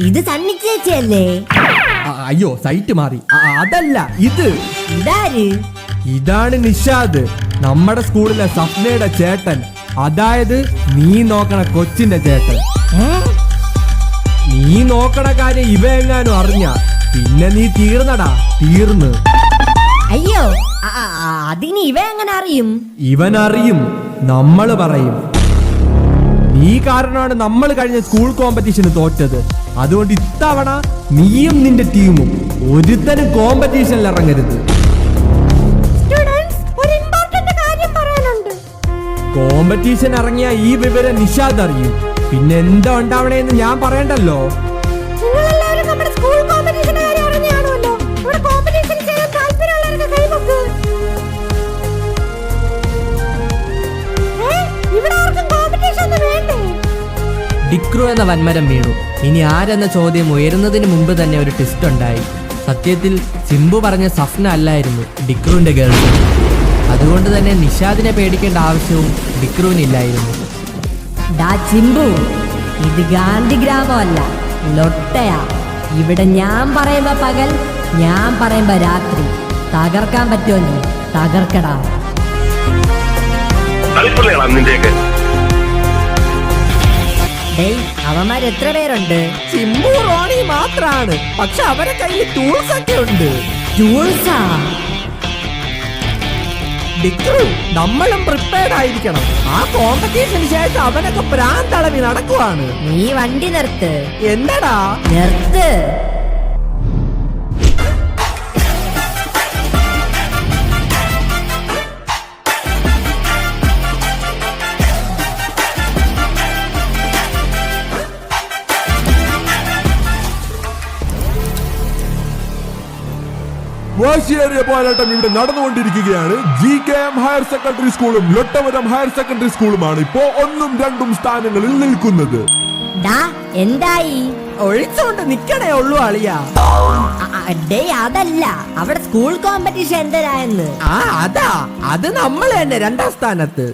ഇത് സണ്ണി ചേച്ചിയല്ലേ? അയ്യോ, സൈറ്റ് മാറി. അതല്ല, ഇതാര്? ഇതാണ് നിഷാദ്, നമ്മുടെ സ്കൂളിലെ സഫ്നയുടെ ചേട്ടൻ. അതായത് നീ നോക്കണ കൊച്ചിന്റെ ചേട്ടൻ. നീ നോക്കണ കാര്യം ഇവ എങ്ങാനും അറിഞ്ഞ പിന്നെ നീ തീർന്നടാ, തീർന്ന്. അയ്യോ, അതിന് ഇവ എങ്ങനെ അറിയും? ഇവൻ അറിയും, നമ്മള് പറയും. നീ കാരണമാണ് നമ്മൾ കഴിഞ്ഞ സ്കൂൾ കോമ്പറ്റീഷന് തോറ്റത്. അതുകൊണ്ട് ഇത്തവണ നീയും നിന്റെ ടീമും ഒരുത്തനും കോമ്പറ്റീഷനിൽ ഇറങ്ങരുത്. കോമ്പറ്റീഷൻ ഇറങ്ങിയ ഈ വിവരം നിഷാദ് അറിയും. പിന്നെ എന്താ ഉണ്ടാവണേന്ന് ഞാൻ പറയണ്ടല്ലോ. ഡിക്രു എന്ന വൻമരം വീണു. ഇനി ആരെന്ന ചോദ്യം ഉയരുന്നതിന് മുമ്പ് തന്നെ ഒരു ട്വിസ്റ്റ് ഉണ്ടായി. സത്യത്തിൽ ചിമ്പു പറഞ്ഞ സഫ്ന അല്ലായിരുന്നു ഡിക്രുവിന്റെ ഗേൾ. അതുകൊണ്ട് തന്നെ നിഷാദിനെ പേടിക്കേണ്ട ആവശ്യവും ഡിക്രുവിനില്ലായിരുന്നു. ചിമ്പു, ഇത് ഗാന്ധി ഗ്രാമമല്ല, ലൊട്ടയാ. ഇവിടെ ഞാൻ പറയുമ്പോ പകൽ, ഞാൻ പറയുമ്പോ രാത്രി. തകർക്കാൻ പറ്റുമോ നീ? തകർക്കടാ. അവന്മാർ എത്ര പേരുണ്ട്? ചിമ്പു, റോണി മാത്രാണ്. പക്ഷെ അവരെ കയ്യിൽ ടൂൾസ് ഒക്കെ ഉണ്ട്. ടൂൾസാ? ഡിക്രു, നമ്മളും പ്രിപ്പയർഡ് ആയിരിക്കണം. ആ കോമ്പറ്റീഷന് ശേഷം അവനൊക്കെ പ്രാന്തളവി നടക്കുവാണ്. നീ വണ്ടി നിർത്ത്. എന്താടാ? നിർത്ത്. വാശിയേറിയ പോരാട്ടം ഇവിടെ നടന്നുകൊണ്ടിരിക്കുകയാണ്. GKM ഹയർ സെക്കൻഡറി സ്കൂളും ലൊട്ടപുരം ഹയർ സെക്കൻഡറി സ്കൂളുമാണ് ഇപ്പോ 1ഉം 2ഉം സ്ഥാനങ്ങളിൽ നിൽക്കുന്നത്. എന്തായി? ഒഴിച്ചുകൊണ്ട് നിക്കണേ ഉള്ളൂ അളിയാ. അതല്ല, അവിടെ സ്കൂൾ കോമ്പറ്റീഷൻ എന്തരായെന്ന്. അത് നമ്മൾ തന്നെ 2ാം സ്ഥാനത്ത്.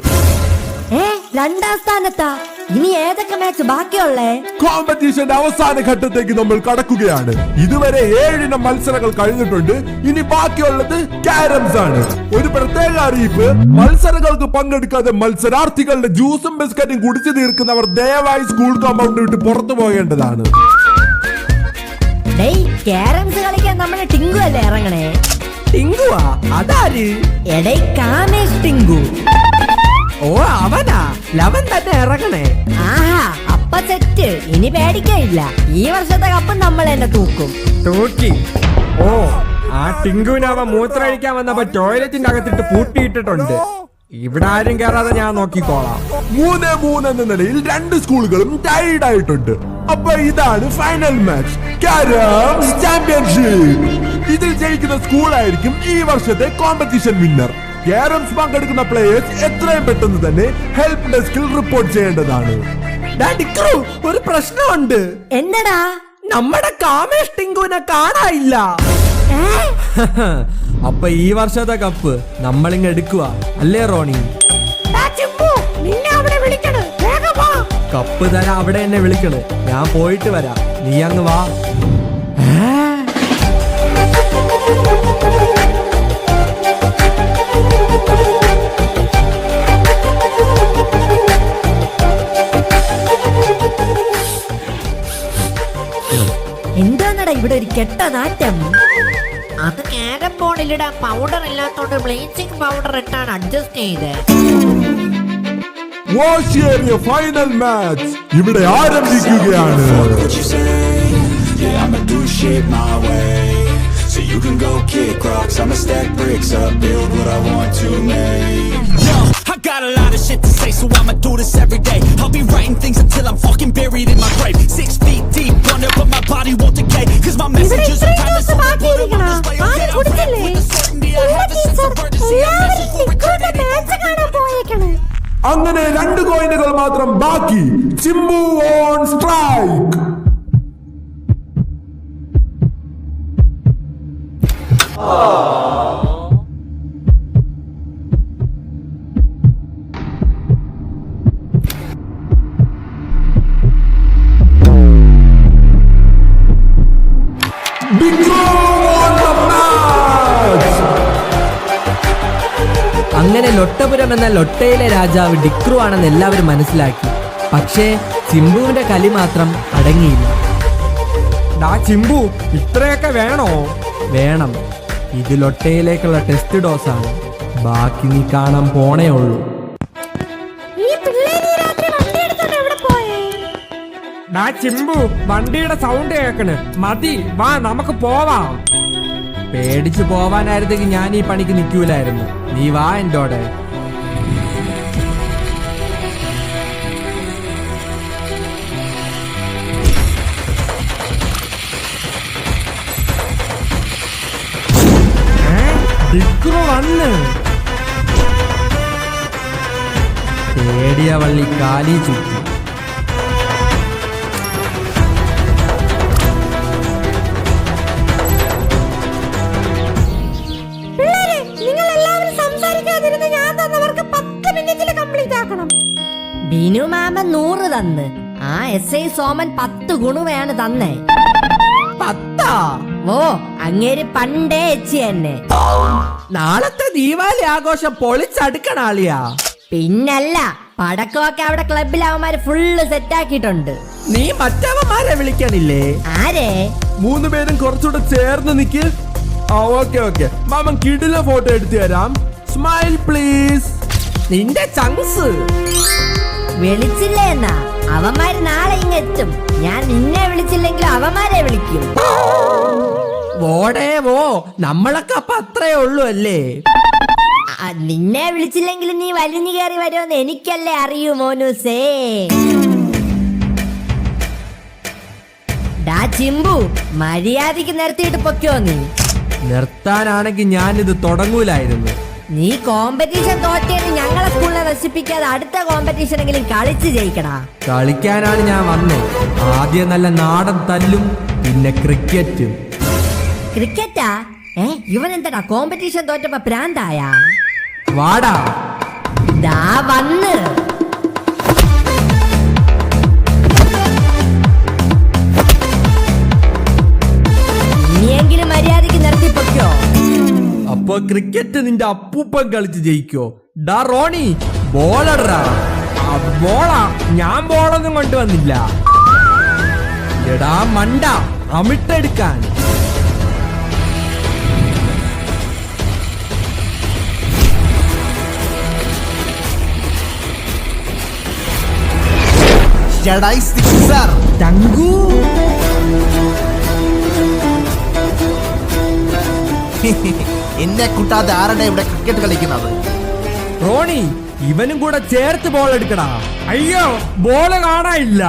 2ാം സ്ഥാനത്താ? ഇനി ഏതൊക്കെ മാച്ച് ബാക്കിയുള്ളേ? കോമ്പറ്റീഷന്റെ അവസാന ഘട്ടത്തേക്ക് നമ്മൾ കടക്കുകയാണ്. ഇതുവരെ 7 ഇനം മത്സരങ്ങൾ കഴിഞ്ഞിട്ടുണ്ട്. ഇനി ബാക്കിയുള്ളത് ക്യാരംസ് ആണ്. ഒരു പ്രത്യേക അറിയിപ്പ്: മത്സരങ്ങൾക്ക് പങ്കെടുക്കാതെ മത്സരാർത്ഥികളുടെ ജ്യൂസും ബിസ്ക്കറ്റും കുടിച്ചു തീർക്കുന്നവർ ദയവായി സ്കൂൾ കോമ്പൗണ്ട് വിട്ട് പുറത്തു പോകേണ്ടതാണ്. ക്യാരംസ് കളിക്കാൻ നമ്മുടെ ടിങ്കു അല്ലേ ഇറങ്ങണേ? ടിങ്കുവാ? അതാര്? കാമേഷ് ടിങ്കു. ഓ, അവനാ? ലവൻ തന്നെ ഇറങ്ങണേ. ആഹാ, അപ്പ സെറ്റ്. ഇനി പേടിക്കയില്ല. ഈ വർഷത്തെ കപ്പ് നമ്മൾ തന്നെ തൂക്കും. തൂക്കി? ഓ, ആ ടിങ്കുവിന് അവൻ മൂത്രമൊഴിക്കാൻ വന്നപ്പോ ടോയ്ലറ്റിന്റെ അകത്തിട്ട് പൂട്ടിയിട്ടിട്ടുണ്ട്. ഇവിടെ ആരും കയറാതെ ഞാൻ നോക്കിക്കോളാം. 3-3 എന്ന നിലയിൽ 2 സ്കൂളുകളും ടൈഡ് ആയിട്ടുണ്ട്. അപ്പൊ ഇതാണ് ഫൈനൽ മാച്ച്, കാരംസ് ചാമ്പ്യൻഷിപ്പ്. ഇതിൽ ജയിക്കുന്ന സ്കൂളായിരിക്കും ഈ വർഷത്തെ കോമ്പറ്റീഷൻ വിന്നർ. കാരംസ് പങ്കെടുക്കുന്ന പ്ലേയേഴ്സ് എത്രയും പെട്ടെന്ന് തന്നെ ഹെൽപ്പ് ഡെസ്കിൽ റിപ്പോർട്ട് ചെയ്യേണ്ടതാണ്. ഒരു പ്രശ്നമുണ്ട്. എന്നടാ? നമ്മുടെ കാമേഷ് ടിങ്കുവിനെ കാണാനില്ല. അപ്പൊ ഈ വർഷത്തെ കപ്പ് നമ്മളിങ്ങ് എടുക്കുക അല്ലേ റോണി? നിന്നെ അവിടെ വിളിക്കണ്, വേഗം വാ. കപ്പ് തരാൻ അവിടെ എന്നെ വിളിക്കണ്, ഞാൻ പോയിട്ട് വരാം, നീ അങ്ങ് വാ. എന്താണടാ ഇവിടെ ഒരു കെട്ട നാറ്റം? അത് ക്യാരം ബോർഡിലിടാൻ പൗഡർ ഇല്ലാത്തോണ്ട് ബ്ലീച്ചിങ് പൗഡർ ഇട്ടാണ് അഡ്ജസ്റ്റ് ചെയ്ത്. വാശിയേറിയ ഫൈനൽ മാച്ച് ഇവിടെ ആരംഭിക്കുകയാണ്. So you can go kick rocks, I'ma stack bricks up, build what I want to make. Yo, I got a lot of shit to say, so I'ma do this every day. I'll be writing things until I'm fucking buried in my grave. 6 feet deep under, but my body won't decay. Cause my messages are timeless, so I put them on display. Okay, I'm right with the certainty I have a sense of urgency. I'm messing for eternity. അങ്ങനെ 2 കോയിനുകൾ മാത്രം ബാക്കി. Chimbu on strike. അങ്ങനെ ലൊട്ടപുരം എന്ന ലൊട്ടയിലെ രാജാവ് ഡിക്രു ആണെന്ന് എല്ലാവരും മനസ്സിലാക്കി. പക്ഷേ ചിമ്പുവിന്റെ കലി മാത്രം അടങ്ങിയില്ല. ചിമ്പു, ഇത്രയൊക്കെ വേണോ? വേണം, ഇത് ലൊട്ടയിലേക്കുള്ള ടെസ്റ്റ് ഡോസാണ്. ബാക്കി നീ കാണാൻ പോണേ ഉള്ളൂ. ചിമ്പു, വണ്ടിയുടെ സൗണ്ട് കേക്കണ്. മതി, വാ നമുക്ക് പോവാം. പേടിച്ചു പോവാനായിരുന്നെങ്കിൽ ഞാൻ ഈ പണിക്ക് നിൽക്കൂലായിരുന്നു. നീ വാ എന്റോടെ. ഡിക്രു വന്ന്. പേടിയ വള്ളി കാലി ചുറ്റി. ബിനു മാമൻ 100 തന്ന്. ആ SI സോമൻ 10 ഗുണുവയാണ് തന്നേ. 10? ഓ, അങ്ങേര് പണ്ടേ എച്ചി തന്നെ. നാളത്തെ ദീപാവലി ആഘോഷം പൊളിച്ചടുക്കണാളിയാ. പിന്നല്ല, പടക്കമൊക്കെ അവിടെ ക്ലബിൽ അവന്മാര് ഫുള്ള് സെറ്റാക്കിയിട്ടുണ്ട്. നീ മറ്റവന്മാരെ വിളിക്കണില്ലേ? ആരെ? 3 പേരും കുറച്ചുകൂടെ ചേർന്ന് നിക്ക്. ഓക്കെ, മാമൻ കിടില ഫോട്ടോ എടുത്തു തരാം. Smile please. നിന്റെ ചങ്സ് വിളിച്ചില്ലേ എന്നാ? അവന്മാര് നാളെ ഇങ്ങെത്തും. ഞാൻ നിന്നെ വിളിച്ചില്ലെങ്കിൽ അവന്മാരെ വിളിക്കും. വോ, നമ്മളൊക്കെ അപ്പൊ അത്രേ ഉള്ളൂ അല്ലേ? നിന്നെ വിളിച്ചില്ലെങ്കിൽ നീ വലിഞ്ഞു കയറി വരുമെന്ന് എനിക്കല്ലേ അറിയൂ മോനൂസേ. ഡാ ചിമ്പു, മര്യാദക്ക് നിർത്തിയിട്ട് പൊക്കോ. നീ നിർത്താനാണെങ്കിൽ ഞാനിത് തുടങ്ങൂലായിരുന്നു. നീ കോമ്പറ്റീഷൻ തോറ്റേന് ഞങ്ങളെ സ്കൂളിനെ നശിപ്പിക്കാതെ അടുത്ത കോമ്പറ്റീഷൻ എങ്കിലും കളിച്ച് ജയിക്കടാ. കളിക്കാനാണ് ഞാൻ വന്നേ. ആദ്യം നല്ല നാടൻ തല്ലും, പിന്നെ ക്രിക്കറ്റും. ക്രിക്കറ്റാ? ഇവൻ എന്താ കോമ്പറ്റീഷൻ തോറ്റപ്പോ പ്രാന്തായ? വാടാ. ദാ വന്ന്. ഇനിയെങ്കിലും മര്യാദക്ക് നിർത്തി പൊക്കോ. അപ്പൊ ക്രിക്കറ്റ് നിന്റെ അപ്പൂപ്പൻ കളിച്ച് ജയിക്കോ? ഡാ റോണി, ബോളടാ. ബോളാ? ഞാൻ ബോളൊന്നും കൊണ്ടുവന്നില്ല. എടാ മണ്ട, അമിട്ടെടുക്കാൻ. ചങ്കു, എന്നെ കൂട്ടാതെ ആരുടെ ഇവിടെ ക്രിക്കറ്റ് കളിക്കുന്നത്? റോണി, ഇവനും കൂടെ ചേർത്ത് ബോൾ എടുക്കടാ. അയ്യോ, ബോള് കാണാനില്ല.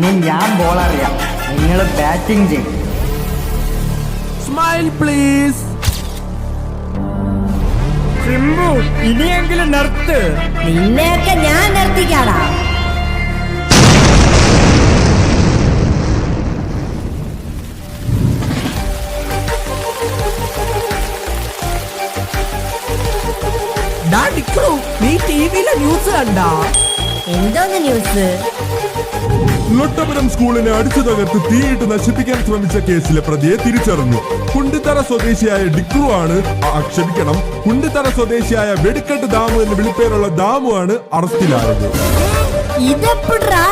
ഇനി ഞാൻ ബോൾ അറിയാം, നിങ്ങൾ ബാറ്റിംഗ് ചെയ്യും. Smile please. സിംബു ഇനിയെങ്കിലും നിർത്ത്. നിന്നെയൊക്കെ ഞാൻ നിർത്തിക്കാടാ. നീ ടിവിയിലെ ന്യൂസ് കണ്ടാ? എന്തോന്ന് ന്യൂസ്? ലൊട്ടപുരം സ്കൂളിനെ അടിച്ചു തകർത്ത് തീയിട്ട് നശിപ്പിക്കാൻ ശ്രമിച്ച കേസിലെ പ്രതിയെ തിരിച്ചറിഞ്ഞു. കുണ്ടിത്തറ സ്വദേശിയായ ഡിക്രു ആണ്, ക്ഷമിക്കണം, കുണ്ടിത്തറ സ്വദേശിയായ വെടിക്കെട്ട് ദാമു എന്ന് വിളിപ്പേരുള്ള ദാമു ആണ് അറസ്റ്റിലായത്. ഇതെപ്പോഴാ?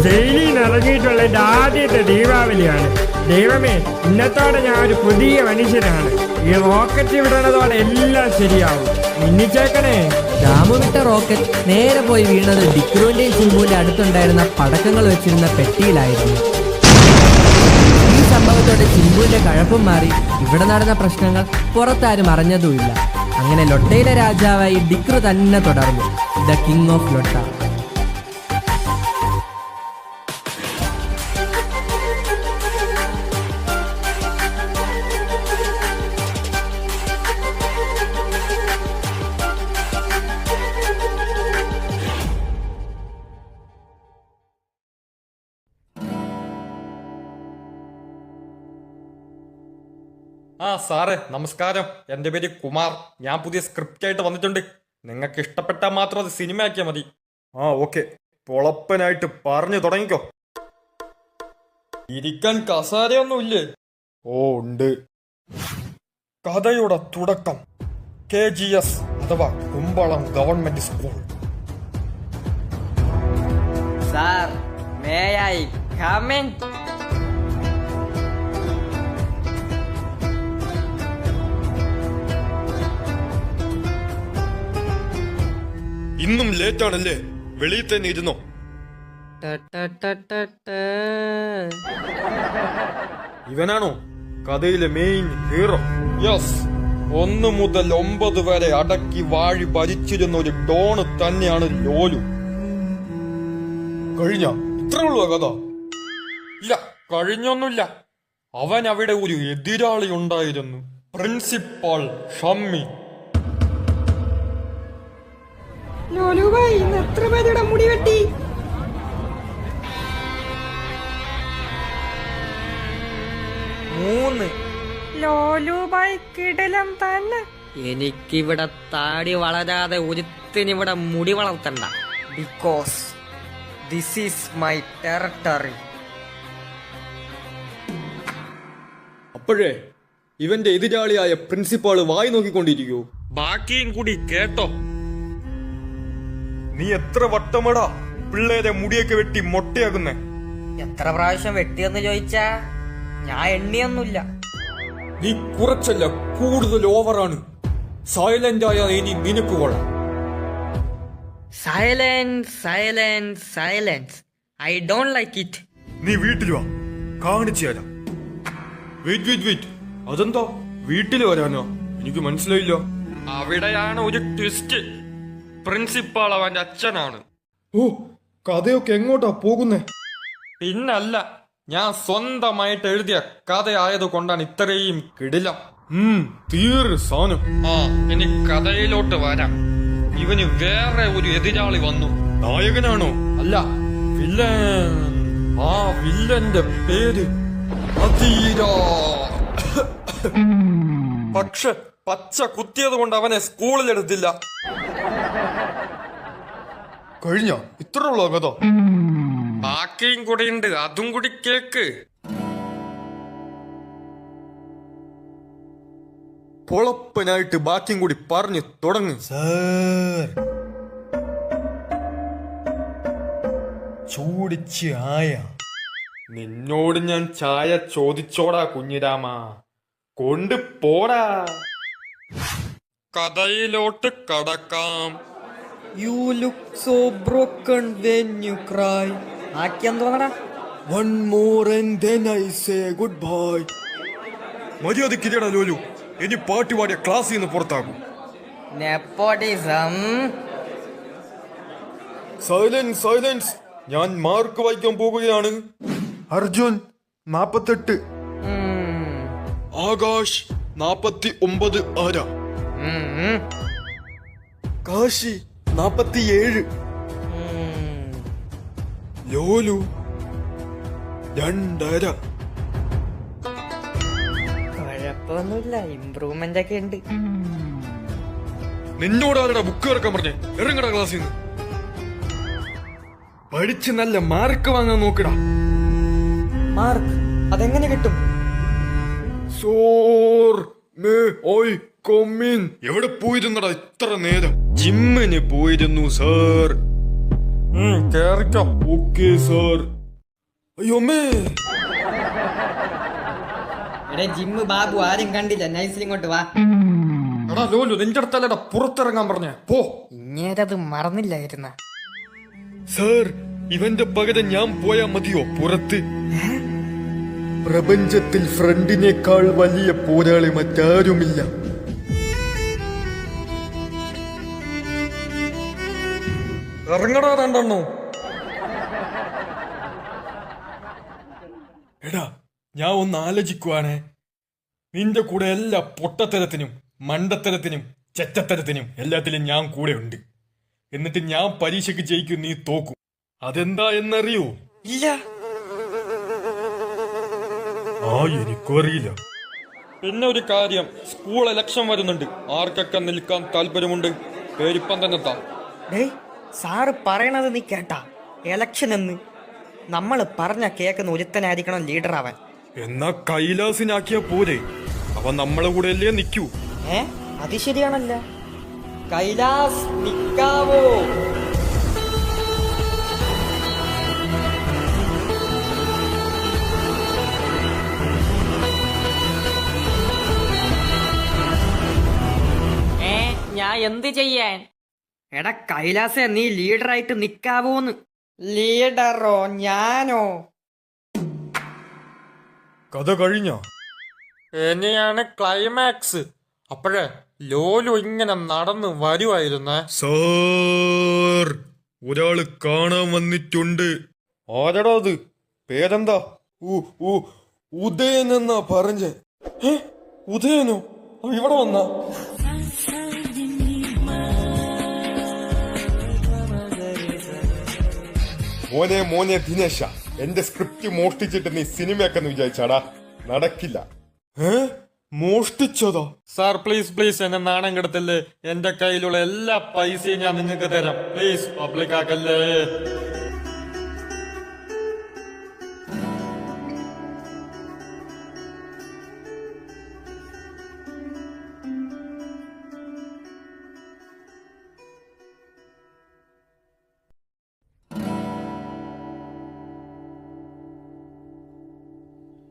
ജയിലിൽ ഇറങ്ങിയിട്ടുള്ള എന്റെ ആദ്യത്തെ ദീപാവലിയാണ്. ദൈവമേ, ഇന്നത്തോടെ ഞാൻ ഒരു പുതിയ മനുഷ്യനാണ്. ഈ റോക്കറ്റ് വിടണതോടെ എല്ലാം ശരിയാവും. മിന്നിച്ചേക്കണേ. രാമു വിട്ട റോക്കറ്റ് നേരെ പോയി വീണത് ഡിക്രുവിന്റെയും സിംബുവിന്റെ അടുത്തുണ്ടായിരുന്ന പടക്കങ്ങൾ വെച്ചിരുന്ന പെട്ടിയിലായിരുന്നു. ഈ സംഭവത്തോടെ സിംബുവിന്റെ കഴപ്പും മാറി. ഇവിടെ നടന്ന പ്രശ്നങ്ങൾ പുറത്താരും അറിഞ്ഞതുമില്ല. അങ്ങനെ ലൊട്ടയിലെ രാജാവായി ഡിക്രു തന്നെ തുടർന്നു, ദ കിങ് ഓഫ് ലൊട്ട. ആ സാറേ നമസ്കാരം, എൻ്റെ പേര് കുമാർ. ഞാൻ പുതിയ സ്ക്രിപ്റ്റ് ആയിട്ട് വന്നിട്ടുണ്ട്. നിങ്ങൾക്ക് ഇഷ്ടപ്പെട്ടാൽ മാത്രം അത് സിനിമ ആക്കിയാൽ മതി. ആ ഓക്കെ, പൊളപ്പനായിട്ട് പറഞ്ഞു തുടങ്ങിക്കോ. ഇരിക്കാൻ കസാരയൊന്നുമില്ലേ? ഓ ഉണ്ട്. കഥയുടെ തുടക്കം KGS അഥവാ Kumbalam government school. Sir, may I come in? ഇന്നും ലേറ്റ് ആണല്ലേ? വെളിയിൽ തന്നെ ഇരുന്നോ. ഇവനാണോ കഥയിലെ മെയിൻ ഹീറോ? യെസ്, 1 മുതൽ 9 വരെ അടക്കി വാഴി ഭരിച്ചിരുന്ന ഒരു ഡോണ് തന്നെയാണ് ലോലു. കഴിഞ്ഞ ഇത്രേ ഉള്ളൂ കഥ? ഇല്ല, കഴിഞ്ഞൊന്നുമില്ല. അവൻ അവിടെ ഒരു എതിരാളി ഉണ്ടായിരുന്നു, പ്രിൻസിപ്പാൾ ഷമ്മി. ലോലുബായ്, ഇന്ന് എത്ര പേരുടെ മുടി വെട്ടി? ലോലുബായ് കിടലം തന്നെ. എനിക്കിവിടെ താടി വളരാതെ ഒരുത്തിനിവിടെ മുടി വളർത്തണ്ട. Because this is my territory. അപ്പോഴേ ഇവന്റെ എതിരാളിയായ പ്രിൻസിപ്പാള് വായി നോക്കിക്കൊണ്ടിരിക്കൂ. ബാക്കിയും കൂടി കേട്ടോ. നീ എത്ര വട്ടമടാ പിള്ളേരെ മുടിയൊക്കെ വെട്ടി മൊട്ടയാക്കുന്നേ? എത്ര പ്രാവശ്യം വെട്ടിയെന്ന് ചോദിച്ചാ ഞാൻ എണ്ണിയൊന്നുമില്ല. നീ കുറച്ചല്ല, കൂടുതൽ ഓവറാണ്. സൈലന്റ് ആയ ഇനി നിനക്ക് കൊള്ളാം. Silence, silence, silence. I don't like it. നീ വീട്ടിൽ വാ, കാണിച്ചു തരാം. വെയിറ്റ്, അതെന്താ വീട്ടിൽ വരാനോ? എനിക്ക് മനസ്സിലായില്ല. അവിടെയാണ് ഒരു ട്വിസ്റ്റ്. പ്രിൻസിപ്പാൾ അവന്റെ അച്ഛനാണ്. ഓ, കഥയൊക്കെ എങ്ങോട്ടാ പോകുന്നേ? പിന്നല്ല, ഞാൻ സ്വന്തമായിട്ട് എഴുതിയ കഥയായത് കൊണ്ടാണ് ഇത്രയും കിടിലം. തീര് സാധനം. ആ, ഇനി കഥയിലോട്ട് വരാം. ഇവന് വേറെ ഒരു എതിരാളി വന്നു. നായകനാണോ? അല്ല, വില്ലൻ. ആ വില്ലന്റെ പേര് അധീര. പക്ഷെ പച്ച കുത്തിയത് കൊണ്ട് അവനെ സ്കൂളിലെടുത്തില്ല. കഴിഞ്ഞ ഇത്ര ഉള്ളോ കഥ? ബാക്കിയും കൂടി ഉണ്ട്, അതും കൂടി കേക്ക്. പൊളപ്പനായിട്ട് ബാക്കിയും കൂടി പറഞ്ഞു തുടങ്ങ്. ചൂടിച്ച് ആയ നിന്നോട് ഞാൻ ചായ ചോദിച്ചോടാ കുഞ്ഞിരാമ, കൊണ്ട് പോടാ. കഥയിലോട്ട് കടക്കാം. You look so broken when you cry. ആക്കിയെന്ന് തോന്നടാ. One more and then I say good bye. മര്യാദക്കില്ലടാ ലോലു, ഇനി പാട്ട് പാടിയ ക്ലാസ്സിൽ നിന്ന് പുറത്താക്കും. നെപ്പോട്ടിസം. സൈലൻസ്, ഞാൻ മാർക്ക് വായിക്കാൻ പോകുകയാണ്. അർജുൻ 48, ആകാശ് 49 ആരാ, കാശി 47, ലോലു 2.5. കുഴപ്പമൊന്നുമില്ല, ഇമ്പ്രൂവ്മെന്റ് ഒക്കെ ഉണ്ട്. നിന്നോടാരടാ ബുക്ക് ഇറക്കാൻ പറഞ്ഞേ? ഇറങ്ങടാ ക്ലാസ്സിൽ നിന്ന്. പഠിച്ച് നല്ല മാർക്ക് വാങ്ങാൻ നോക്കടാ. മാർക്ക് അതെങ്ങനെ കിട്ടും? എവിടെ പോയിരുന്നടാ ഇത്ര നേരം? ജിമ്മിന് പോയിരുന്നു സാർ. കേറിക്കോ. Okay sir. അയ്യോമേ. എടേ ജിമ്മ് ബാബു ആരും കണ്ടില്ല, നൈസിൽ ഇങ്ങോട്ട് വാ. എടാ ലോലു, നിന്റെ അടുത്തല്ലടാ പുറത്തിറങ്ങാൻ പറഞ്ഞേ. പോ. ഇങ്ങേരത് മറന്നില്ലായിരുന്ന. സാർ, ഇവന്റെ പകരം ഞാൻ പോയാ മതിയോ പുറത്ത്? പ്രപഞ്ചത്തിൽ ഫ്രണ്ടിനേക്കാൾ വലിയ പോരാളി മറ്റാരുമില്ല. ഇറങ്ങടാ രണ്ടെണ്ണോ. എടാ, ഞാൻ ഒന്ന് ആലോചിക്കുവാണേ. നിന്റെ കൂടെ എല്ലാ പൊട്ടത്തരത്തിനും മണ്ടത്തരത്തിനും ചെറ്റത്തരത്തിനും എല്ലാത്തിലും ഞാൻ കൂടെ ഉണ്ട്. എന്നിട്ട് ഞാൻ പരീക്ഷയ്ക്ക് ജയിക്കും, നീ തോക്കും. അതെന്താ എന്നറിയോ? ഇല്ല. എനിക്കും അറിയില്ല. പിന്നെ ഒരു കാര്യം, സ്കൂൾ ഇലക്ഷൻ വരുന്നുണ്ട്. ആർക്കൊക്കെ നിൽക്കാൻ താല്പര്യമുണ്ട്? പേരിപ്പം തന്നെ താ. ഡേയ്, സാറ് പറയണത് നീ കേട്ടാ? എലക്ഷൻ എന്ന് നമ്മൾ പറഞ്ഞ കേൾക്കുന്ന ഒരുത്തനായിരിക്കണം ലീഡർ ആവാൻ. എന്നാ കൈലാസിനാക്കിയ പോലെ. അവൻ നമ്മളെ കൂടെ അല്ലേ നിൽക്കൂ. അത് ശരിയാണല്ല. കൈലാസ് നിക്കാവോ? ഞാൻ എന്ത് ചെയ്യാൻ? എടാ കൈലാസേ, നീ ലീഡറായിട്ട് നിക്കാവോന്ന്. ലീഡറോ? ഞാനോ? കഥ കഴിഞ്ഞോ? ഇനിയാണ് ക്ലൈമാക്സ്. അപ്പോഴേ ലോലു ഇങ്ങനെ നടന്നു വരുവായിരുന്നേ. സാർ, ഒരാള് കാണാൻ വന്നിട്ടുണ്ട്. ആരടാ അത്? പേരെന്താ? ഉദയൻ എന്നാ പറഞ്ഞേ. ഉദയനോ? ഇവിടെ വന്നാ? മോനെ ദിനേശ, എന്റെ സ്ക്രിപ്റ്റ് മോഷ്ടിച്ചിട്ട് നീ സിനിമയാക്കെന്ന് വിചാരിച്ചാടാ? നടക്കില്ല. മോഷ്ടിച്ചതാ? സാർ പ്ലീസ് എന്നെ നാണം കെടുത്തല്ലേ. എന്റെ കയ്യിലുള്ള എല്ലാ പൈസയും ഞാൻ നിങ്ങൾക്ക് തരാം. Please public ആക്കല്ലേ.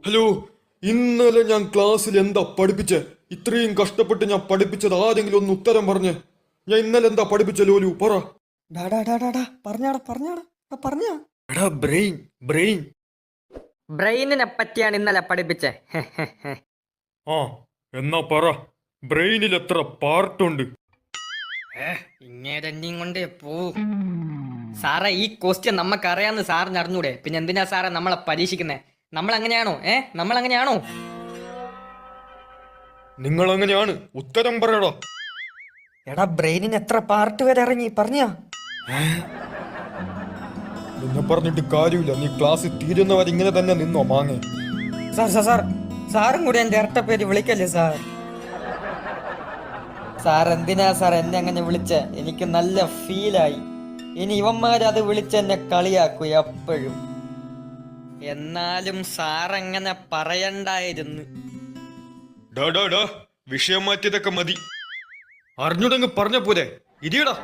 ഹലോ, ഇന്നലെ ഞാൻ ക്ലാസ്സിൽ എന്താ പഠിപ്പിച്ചേ? ഇത്രയും കഷ്ടപ്പെട്ട് ഞാൻ പഠിപ്പിച്ചത് ആരെങ്കിലും ഒന്ന് ഉത്തരം പറഞ്ഞേ. ഞാൻ ഇന്നലെ എന്താ പഠിപ്പിച്ച ലോലു? പറ. എടാ ബ്രെയിനിനെ പറ്റിയാണ് ഇന്നലെ പഠിപ്പിച്ചേ. എന്നാ പറ, ബ്രെയിനിൽ എത്ര പാർട്ടുണ്ട്? ഇങ്ങേരെന്നെയും കൊണ്ടേ പോവും. സാറേ, ഈ ക്വസ്റ്റ്യൻ നമുക്കറിയാന്ന് സാറിന് അറിഞ്ഞൂടെ? പിന്നെ എന്തിനാ സാറേ നമ്മളെ പരീക്ഷിക്കുന്നേ? നമ്മളങ്ങനെയാണോ? നമ്മളങ്ങനെയാണോ? നിങ്ങൾ അങ്ങനെയാണ്. ഉത്തരം പറയടാ. എടാ, ബ്രെയിനിന് എത്ര പാർട്ട് വരെ ഇറങ്ങി പറഞ്ഞാ? നിന്നെ പറഞ്ഞിട്ട് കാര്യമില്ല. നീ ക്ലാസ് തീരുന്നവരെ ഇങ്ങനെ തന്നെ നിന്നോ മാങ്ങേ. സാറും കൂടി എന്റെ ഇരട്ട പേര് വിളിക്കല്ലേ സാർ? സാർ എന്തിനാ സാർ എന്നെ അങ്ങനെ വിളിച്ച? എനിക്ക് നല്ല ഫീലായി. ഇനി ഇവന്മാരത് വിളിച്ച് എന്നെ കളിയാക്കൂ എപ്പോഴും. എന്നാലും സാറങ്ങനെ പറയണ്ടായിരുന്നു. വിഷയം മാറ്റിയതൊക്കെ മതി. അറിഞ്ഞുടങ്ങ് പറഞ്ഞ പോലെ ഇരിയടാ.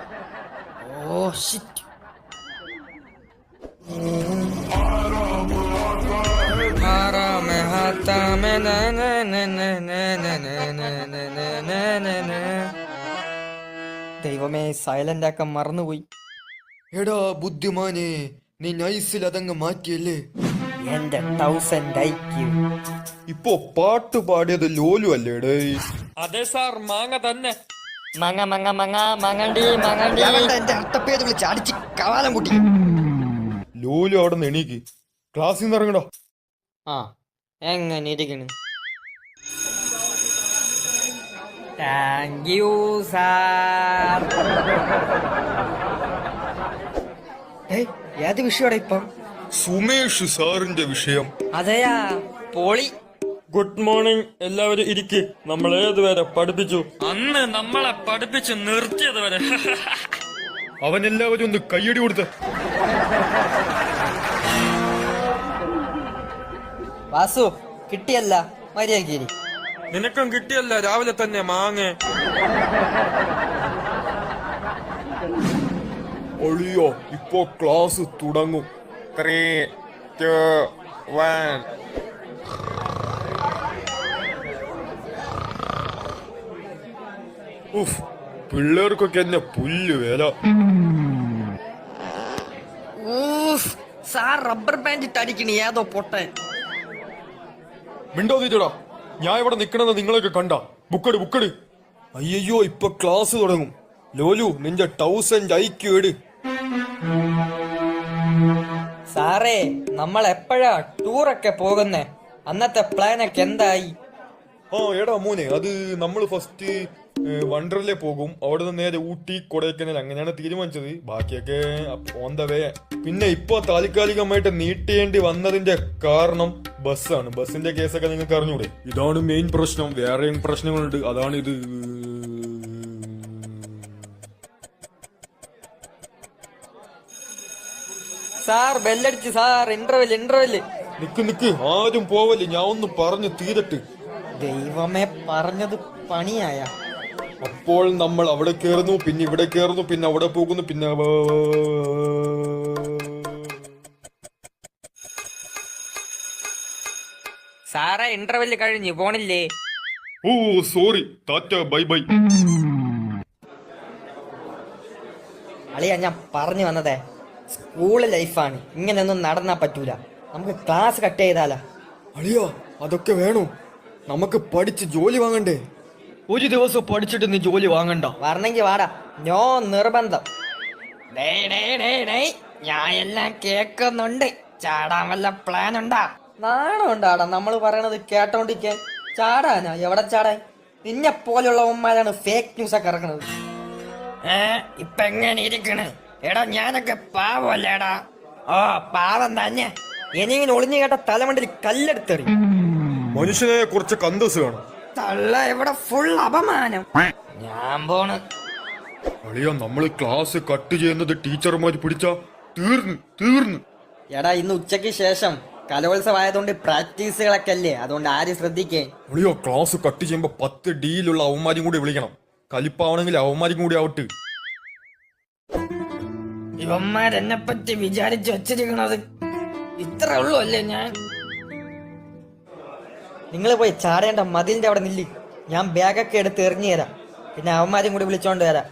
ദൈവമേ, സൈലന്റ് ആക്കാൻ മറന്നുപോയി. എടാ ബുദ്ധിമാനെ, നീ നൈസിൽ അതങ്ങ് മാറ്റിയല്ലേ? എന്റെ 1000 IQ. ഇപ്പൊ പാട്ട് പാടിയത് ലോലു അല്ലേടേ? അതെ സാർ, മാങ്ങ തന്നെ. മങ്ങണ്ടി എന്റെ അട്ടപ്പേര് വിളിച്ച് അടിച്ച് കവാലം കൂട്ടി. ലോലു അവിടെ നിന്ന് എണീക്ക്, ക്ലാസ്സിൽ നിന്ന് ഇറങ്ങടാ. ആ എങ്ങനെ ഇരിക്കണ്? Thank you sir. ഏത് വിഷയമാണ് ഇപ്പം? സുമേഷ് സാറിന്റെ വിഷയം. അതെയാ, പൊളി. ഗുഡ് മോർണിംഗ്, എല്ലാവരും ഇരിക്ക്. നമ്മൾ ഏതുവരെ പഠിപ്പിച്ചു? അന്ന് നമ്മളെ പഠിപ്പിച്ച് നിർത്തിയത് വരെ. അവൻ എല്ലാവരും ഒന്ന് കയ്യടി കൊടുത്ത്. വാസു കിട്ടിയല്ല, മര്യാദ. നിനക്കും കിട്ടിയല്ല രാവിലെ തന്നെ മാങ്ങ. ഒളിയോ, ഇപ്പോ ക്ലാസ് തുടങ്ങും. 3, 2, 1. ഉഫ്, പിള്ളേർക്കൊക്കെ എന്നെ പുല്ല് വേല. സാർ റബ്ബർ ബാൻഡ് ഇട്ടടിക്കണ ഏതോ പൊട്ടെ. മിണ്ടോന്നിട്ടടാ, ഞാൻ ഇവിടെ നിക്കണെന്ന് നിങ്ങളൊക്കെ കണ്ട. ബുക്കട്. അയ്യോ, ഇപ്പൊ ക്ലാസ് തുടങ്ങും. ലോലു, നിന്റെ ടൗസൻഡ് ഐക്യു എട്. സാറേ, നമ്മൾ എപ്പോഴാ ടൂറൊക്കെ പോകുന്നേ? അന്നത്തെ പ്ലാനൊക്കെ എന്തായി? ആ എടാ മോനെ, അത് നമ്മൾ ഫസ്റ്റ് വണ്ടർലേ പോകും. അവിടെ നിന്ന് നേരെ ഊട്ടി, കൊടൈക്കനാൽ അങ്ങനെയാണ് തീരുമാനിച്ചത്. ബാക്കിയൊക്കെ ഓൺ ദ വേ. പിന്നെ ഇപ്പൊ താൽക്കാലികമായിട്ട് നീട്ടേണ്ടി വന്നതിന്റെ കാരണം ബസ്സാണ്. ബസ്സിന്റെ കേസൊക്കെ നിങ്ങൾക്ക് അറിഞ്ഞൂടെ? ഇതാണ് മെയിൻ പ്രശ്നം. വേറെയും പ്രശ്നങ്ങളുണ്ട്, അതാണ് ഇത്. സാർ ബെല്ലടിച്ച് സാർ, ഇന്റർവെല്. നിക്ക്, ആരും പോവല്ലേ, ഞാൻ ഒന്ന് പറഞ്ഞു തീരട്ട്. ദൈവമേ, പറഞ്ഞത് പണിയായ. അപ്പോൾ നമ്മൾ അവിടെ കയറുന്നു, പിന്നെ ഇവിടെ കയറുന്നു, പിന്നെ അവിടെ പോകുന്നു, പിന്നെ സാറേ, ഇന്റർവെല് കഴിഞ്ഞു പോണില്ലേ? ഓ സോറി, ടാറ്റ, ബൈ. അളിയാ, ഞാൻ പറഞ്ഞു വന്നതേ, സ്കൂള് ലൈഫാണ്. ഇങ്ങനെയൊന്നും നടന്നാ പറ്റൂല. നമുക്ക് ക്ലാസ് കട്ട് ചെയ്താലാ? അളിയോ, അതൊക്കെ വേണോ? നമുക്ക് പഠിച്ച് ജോലി വാങ്ങണ്ടേ? ഒരു ദിവസം പഠിച്ചിട്ട് നീ ജോലി വാങ്ങണ്ട. വരണെങ്കി വാടാ, നോ നിർബന്ധം. ഞാൻ എല്ലാം കേക്കുന്നുണ്ട്. ചാടാൻ വല്ല പ്ലാൻ ഉണ്ടാ? നാണം ഉണ്ടാടാ നമ്മള് പറയണത് കേട്ടോണ്ടിരിക്കാൻ. ചാടാനാ? എവിടെ ചാടാൻ? നിന്നെ പോലുള്ള ഉമ്മാരാണ് ഫേക്ക് ന്യൂസ് ഒക്കെ ഇറക്കണത്. ഇപ്പൊ എങ്ങനെ ഇരിക്കണ്? എടാ, ഞാനൊക്കെ പാവല്ലേടാ. ഓ, പാവം തന്നെ. ഇനിങ്ങനെ ഒളിഞ്ഞു കേട്ട തലമണ്ടിൽ കല്ലെടുത്തെറി. മനുഷ്യനെ കുറച്ച് കന്തസ് വേണം. തള്ള ഇവിടെ ഫുൾ അപമാനം. ഞാൻ പോണ്. അളിയോ, നമ്മള് ക്ലാസ് കട്ട് ചെയ്യുന്നത് ടീച്ചർമാര് പിടിച്ചാ തീർന്നു. എടാ, ഇന്ന് ഉച്ചയ്ക്ക് ശേഷം കലോത്സവമായതുകൊണ്ട് പ്രാക്ടീസുകളൊക്കെ അല്ലേ, അതുകൊണ്ട് ആരും ശ്രദ്ധിക്കേ. അളിയോ, ക്ലാസ് കട്ട് ചെയ്യുമ്പോ 10 ഡിയിലുള്ള അവന്മാരും കൂടി വിളിക്കണം. കലിപ്പാവണമെങ്കിൽ അവന്മാരും കൂടി ആവട്ടെ. ഇവന്മാരെന്നെ പറ്റി വിചാരിച്ചു വച്ചിരിക്കണത് ഇത്ര ഉള്ളൂ അല്ലേ? നിങ്ങൾ പോയി ചാടേണ്ട മതിലിന്റെ അവിടെ നില്ല്. ഞാൻ ബാഗൊക്കെ എടുത്ത് എറിഞ്ഞു തരാം. പിന്നെ അവന്മാരും കൂടി വിളിച്ചോണ്ട് വരാം.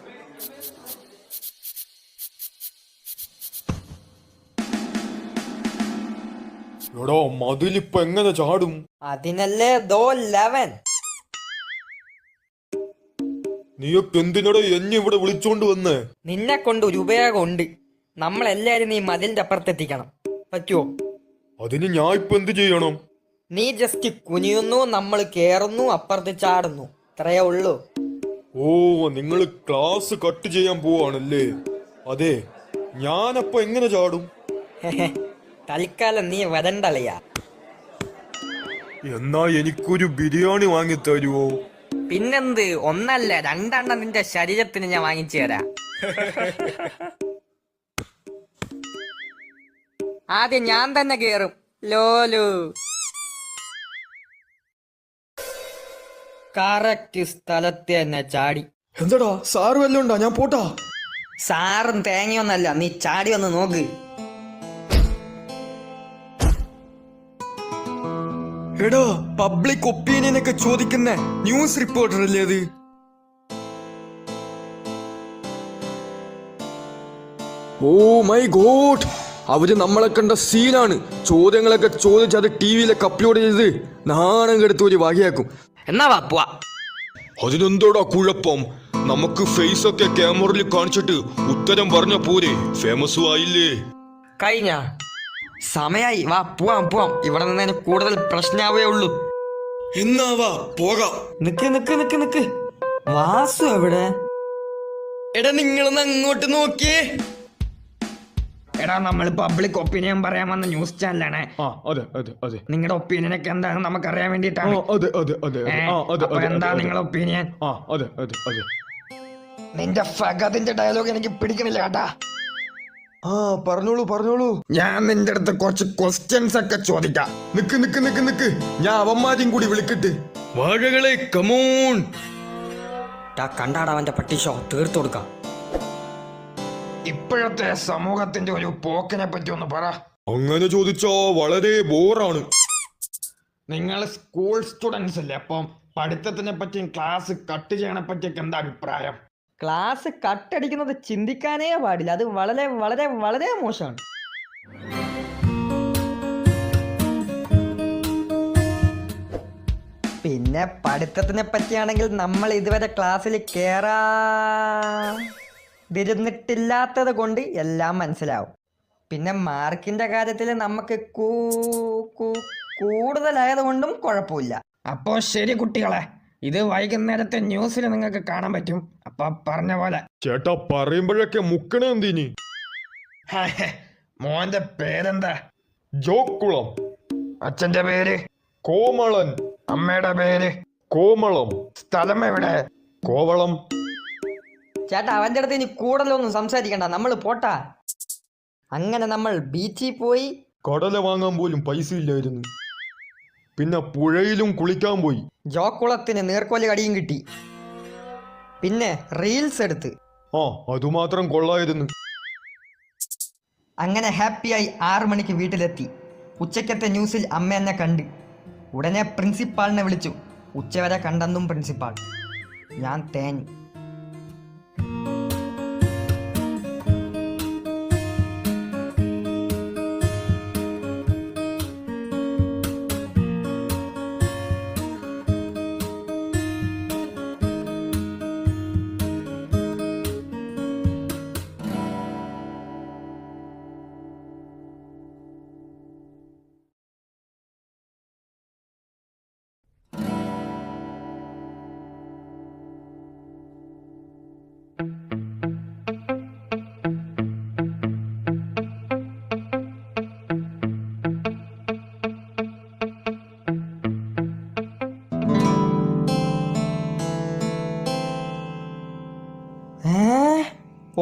എടോ, മതിലിപ്പൊ എങ്ങനെ ചാടും? അതിനല്ലേ ദോ 11. നീയൊക്കെ എന്തിനടോ എന്നെ ഇവിടെ വിളിച്ചോണ്ട് വന്നേ? നിന്നെ കൊണ്ട് ഒരു ഉപയോഗമുണ്ട്. നമ്മളെല്ലാരും നീ മതിലിന്റെ അപ്പുറത്തെത്തിക്കണം. പറ്റുമോ? അതിന് ഞാൻ ഇപ്പൊ എന്ത് ചെയ്യണം? നീ ജസ്റ്റ് കുനിയുന്നു, നമ്മൾ കേറുന്നു, അപ്പുറത്ത് ചാടുന്നു. ഇത്രയേ ഉള്ളൂ. ഓ, നിങ്ങള് ക്ലാസ് കട്ട് ചെയ്യാൻ പോവാണല്ലേ? അതെ, ഞാനപ്പൊ എങ്ങനെ ചാടും? തൽക്കാലം നീ വരണ്ടളിയാ. എന്നാ എനിക്കൊരു ബിരിയാണി വാങ്ങി തരുവോ? പിന്നെന്ത്, ഒന്നല്ല 2 എണ്ണം നിന്റെ ശരീരത്തിന് ഞാൻ വാങ്ങിച്ചു തരാം. ആദ്യം ഞാൻ തന്നെ കേറും. ലോലു കറക്റ്റ് സ്ഥലത്ത് തന്നെ ചാടി. എന്താടാ, സാറ് വല്ലതും ഉണ്ടോ? ഞാൻ പോട്ടാ. സാറും തേങ്ങയൊന്നല്ല, നീ ചാടി വന്ന് നോക്ക്. എടാ, പബ്ലിക് ഒപ്പീനിയൻ ഒക്കെ ചോദിക്കുന്ന ന്യൂസ് റിപ്പോർട്ടർ അല്ലേ അത്? ഓ മൈ ഗോഡ്, അവര് നമ്മളെ കണ്ട സീനാണ്. ചോദ്യങ്ങളൊക്കെ ചോദിച്ച് അത് ടിവിയിലൊക്കെ അപ്ലോഡ് ചെയ്ത് നാണം കെടുത്ത് ഒരു വകയാക്കും. എന്നാ വാപ്പുവാ. അതിനെന്തോടാ കുഴപ്പം? നമുക്ക് ഫേസ് ഒക്കെ ക്യാമറയിൽ കാണിച്ചിട്ട് ഉത്തരം പറഞ്ഞ പോരെ, ഫേമസും ആയില്ലേ? കഴിഞ്ഞ സമയായി, വാ പോവാം പോവാം. ഇവിടെ നിന്ന് കൂടുതൽ പ്രശ്നാവേ ഉള്ളൂ. എന്നാ വാ പോകാം. നിക്ക് നിക്ക് നിക്ക് നിക്ക്, വാസു എവിടെ? എടാ നിങ്ങളൊന്ന് അങ്ങോട്ട് നോക്കിയേ. എടാ നമ്മൾ പബ്ലിക് ഒപ്പീനിയൻ പറയാൻ വന്ന ന്യൂസ് ചാനലാണ്. ആ അതെ അതെ അതെ. നിങ്ങളുടെ ഒപ്പീനിയൻ ഒക്കെ എന്താണെന്ന് നമുക്ക് അറിയാൻ വേണ്ടിയിട്ടാണ്. അതെ അതെ അതെ. അപ്പൊ എന്താ നിങ്ങളുടെ ഒപ്പീനിയൻ? ആ അതെ അതെ അതെ. നിന്റെ ഫഗതിന്റെ ഡയലോഗ് എനിക്ക് പിടിക്കണില്ല കേട്ടാ. ആ പറഞ്ഞോളൂ പറഞ്ഞോളൂ. ഞാൻ നിന്റെ അടുത്ത് കുറച്ച് ക്വസ്റ്റ്യൻസ് ഒക്കെ ചോദിക്കാം. നിക്ക് നിക്ക് നിക്ക് നിക്ക്, ഞാൻ അവന്മാരെയും കൂടി വിളിക്കട്ടെ. വാഴകളെ കമോൺ. കണ്ടാടാ അവന്റെ പട്ടി ഷോ, തീർത്തു കൊടുക്കാം. ഇപ്പോഴത്തെ സമൂഹത്തിന്റെ ഒരു പോക്കിനെ പറ്റി ഒന്ന് പറ. അങ്ങനെ ചോദിച്ചാ വളരെ ബോറാണ്. നിങ്ങൾ സ്കൂൾ സ്റ്റുഡൻസ് അല്ലേ, അപ്പം പഠിത്തത്തിനെ പറ്റിയും ക്ലാസ് കട്ട് ചെയ്യണെ പറ്റിയൊക്കെ എന്താ അഭിപ്രായം? ക്ലാസ് കട്ടടിക്കുന്നത് ചിന്തിക്കാനേ പാടില്ല. അത് വളരെ വളരെ വളരെ മോശമാണ്. പിന്നെ പഠിത്തത്തിനെ പറ്റിയാണെങ്കിൽ നമ്മൾ ഇതുവരെ ക്ലാസ്സിൽ കേറാതിരുന്നിട്ടില്ലാത്തത് കൊണ്ട് എല്ലാം മനസ്സിലാവും. പിന്നെ മാർക്കിന്റെ കാര്യത്തിൽ നമുക്ക് കൂടുതലായത് കൊണ്ടും കുഴപ്പമില്ല. അപ്പോ ശരി കുട്ടികളെ, ഇത് വൈകുന്നേരത്തെ ന്യൂസിൽ നിങ്ങൾക്ക് കാണാൻ പറ്റും. അപ്പൊ പറഞ്ഞ പോലെ ചേട്ടാ പറയുമ്പോഴൊക്കെ മുക്കണേ എന്തിനി? മോന്റെ പേരെന്താ? ജോക്കുളം. അച്ഛന്റെ പേര്? കോമളൻ. അമ്മയുടെ പേര്? കോമളം. സ്ഥലം എവിടെ? കോവളം. ചേട്ടാ അവന്റെ അടുത്ത് ഇനി കൂടുതലൊന്നും സംസാരിക്കണ്ട, നമ്മൾ പോട്ടാ. അങ്ങനെ നമ്മൾ ബീച്ചിൽ പോയി. കടല വാങ്ങാൻ പോലും പൈസ ഇല്ലായിരുന്നു. പിന്നെ പുഴയിലും കുളിക്കാൻ പോയി. ജോക്കുളത്തിന് നീർക്കോലി കടിയും കിട്ടി. പിന്നെ റീൽസ് എടുത്ത്. ആ അതുമാത്രം കൊള്ളായിരുന്നു. അങ്ങനെ ഹാപ്പിയായി 6 മണിക്ക് വീട്ടിലെത്തി. ഉച്ചക്കത്തെ ന്യൂസിൽ അമ്മ എന്നെ കണ്ട്. ഉടനെ പ്രിൻസിപ്പാളിനെ വിളിച്ചു. ഉച്ചവരെ കണ്ടെന്നും പ്രിൻസിപ്പാൾ. ഞാൻ തേഞ്ഞു.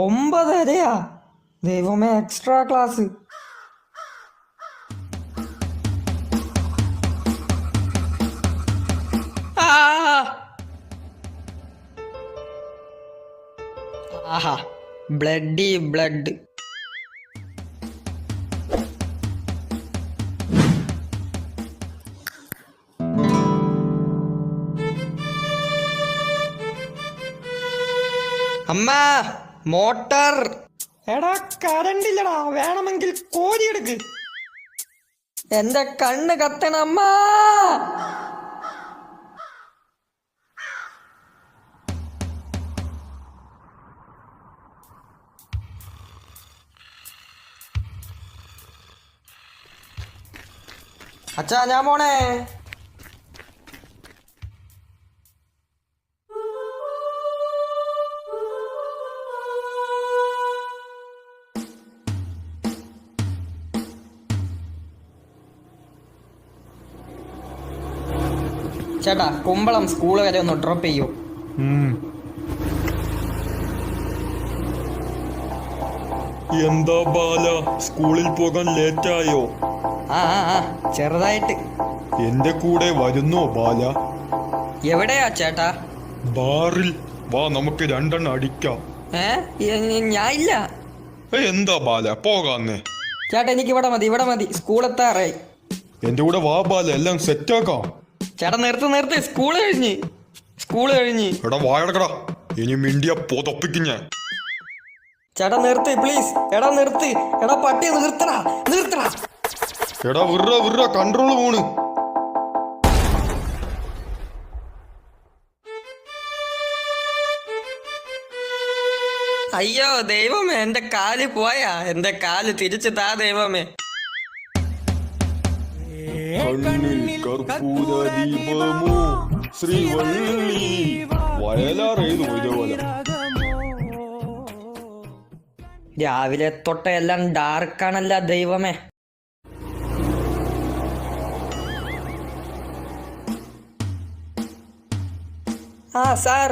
ഒമ്പതരയാ? ദൈവമേ, എക്സ്ട്രാ ക്ലാസ്. ആഹാ, ബ്ലഡി ബ്ലഡ്. അമ്മ മോട്ടർ. എടാ കറണ്ട് ഇല്ലടാ, വേണമെങ്കിൽ കോരിയെടുക്ക്. എന്റെ കണ്ണ് കത്തണമ്മ. അച്ഛാ ഞാൻ പോണേ. ചേട്ടാ കുമ്പളം സ്കൂൾ വരെ ഒന്ന് ഡ്രോപ്പ് ചെയ്യൂ. എന്താ ബാല, സ്കൂളിൽ പോകാൻ ലേറ്റായോ? ആ ചെറുതായിട്ട്. എന്റെ കൂടെ വരുന്നോ ബാല? എവിടെയാ ചേട്ടാ? ബാറിൽ വാ, നമുക്ക് 2 എണ്ണം അടിക്കാം. ഞാൻ ഇല്ല. എന്താ ബാല, പോകാന്നേ. ചേട്ടാ എനിക്ക് ഇവിടെ മതി, സ്കൂൾ എത്താറായി. എന്റെ കൂടെ വാ ബാല, എല്ലാം സെറ്റാക്കാം. ചേട്ടാ നിർത്ത്, സ്കൂൾ കഴിഞ്ഞ്. എടാ വായടക്കടാ, ഇനി മിണ്ടിയ പൊതപ്പിക്കും ഞാൻ. ചേട്ടാ നിർത്ത് പ്ലീസ്. എടാ പട്ടി നിർത്തടാ. എടാ വിറ കൺട്രോൾ പോണ്. അയ്യോ ദൈവമേ, എന്റെ കാല് പോയാ, എന്റെ കാല് തിരിച്ചു താ ദൈവമേ. കണ്ണിൽ കർപ്പൂര ദീപമോ ശ്രീവള്ളി വയലാറേതു ഇതേപോലെ. രാവിലെ തൊട്ട എല്ലാം ഡാർക്കാണല്ല ദൈവമേ. ആ സാർ,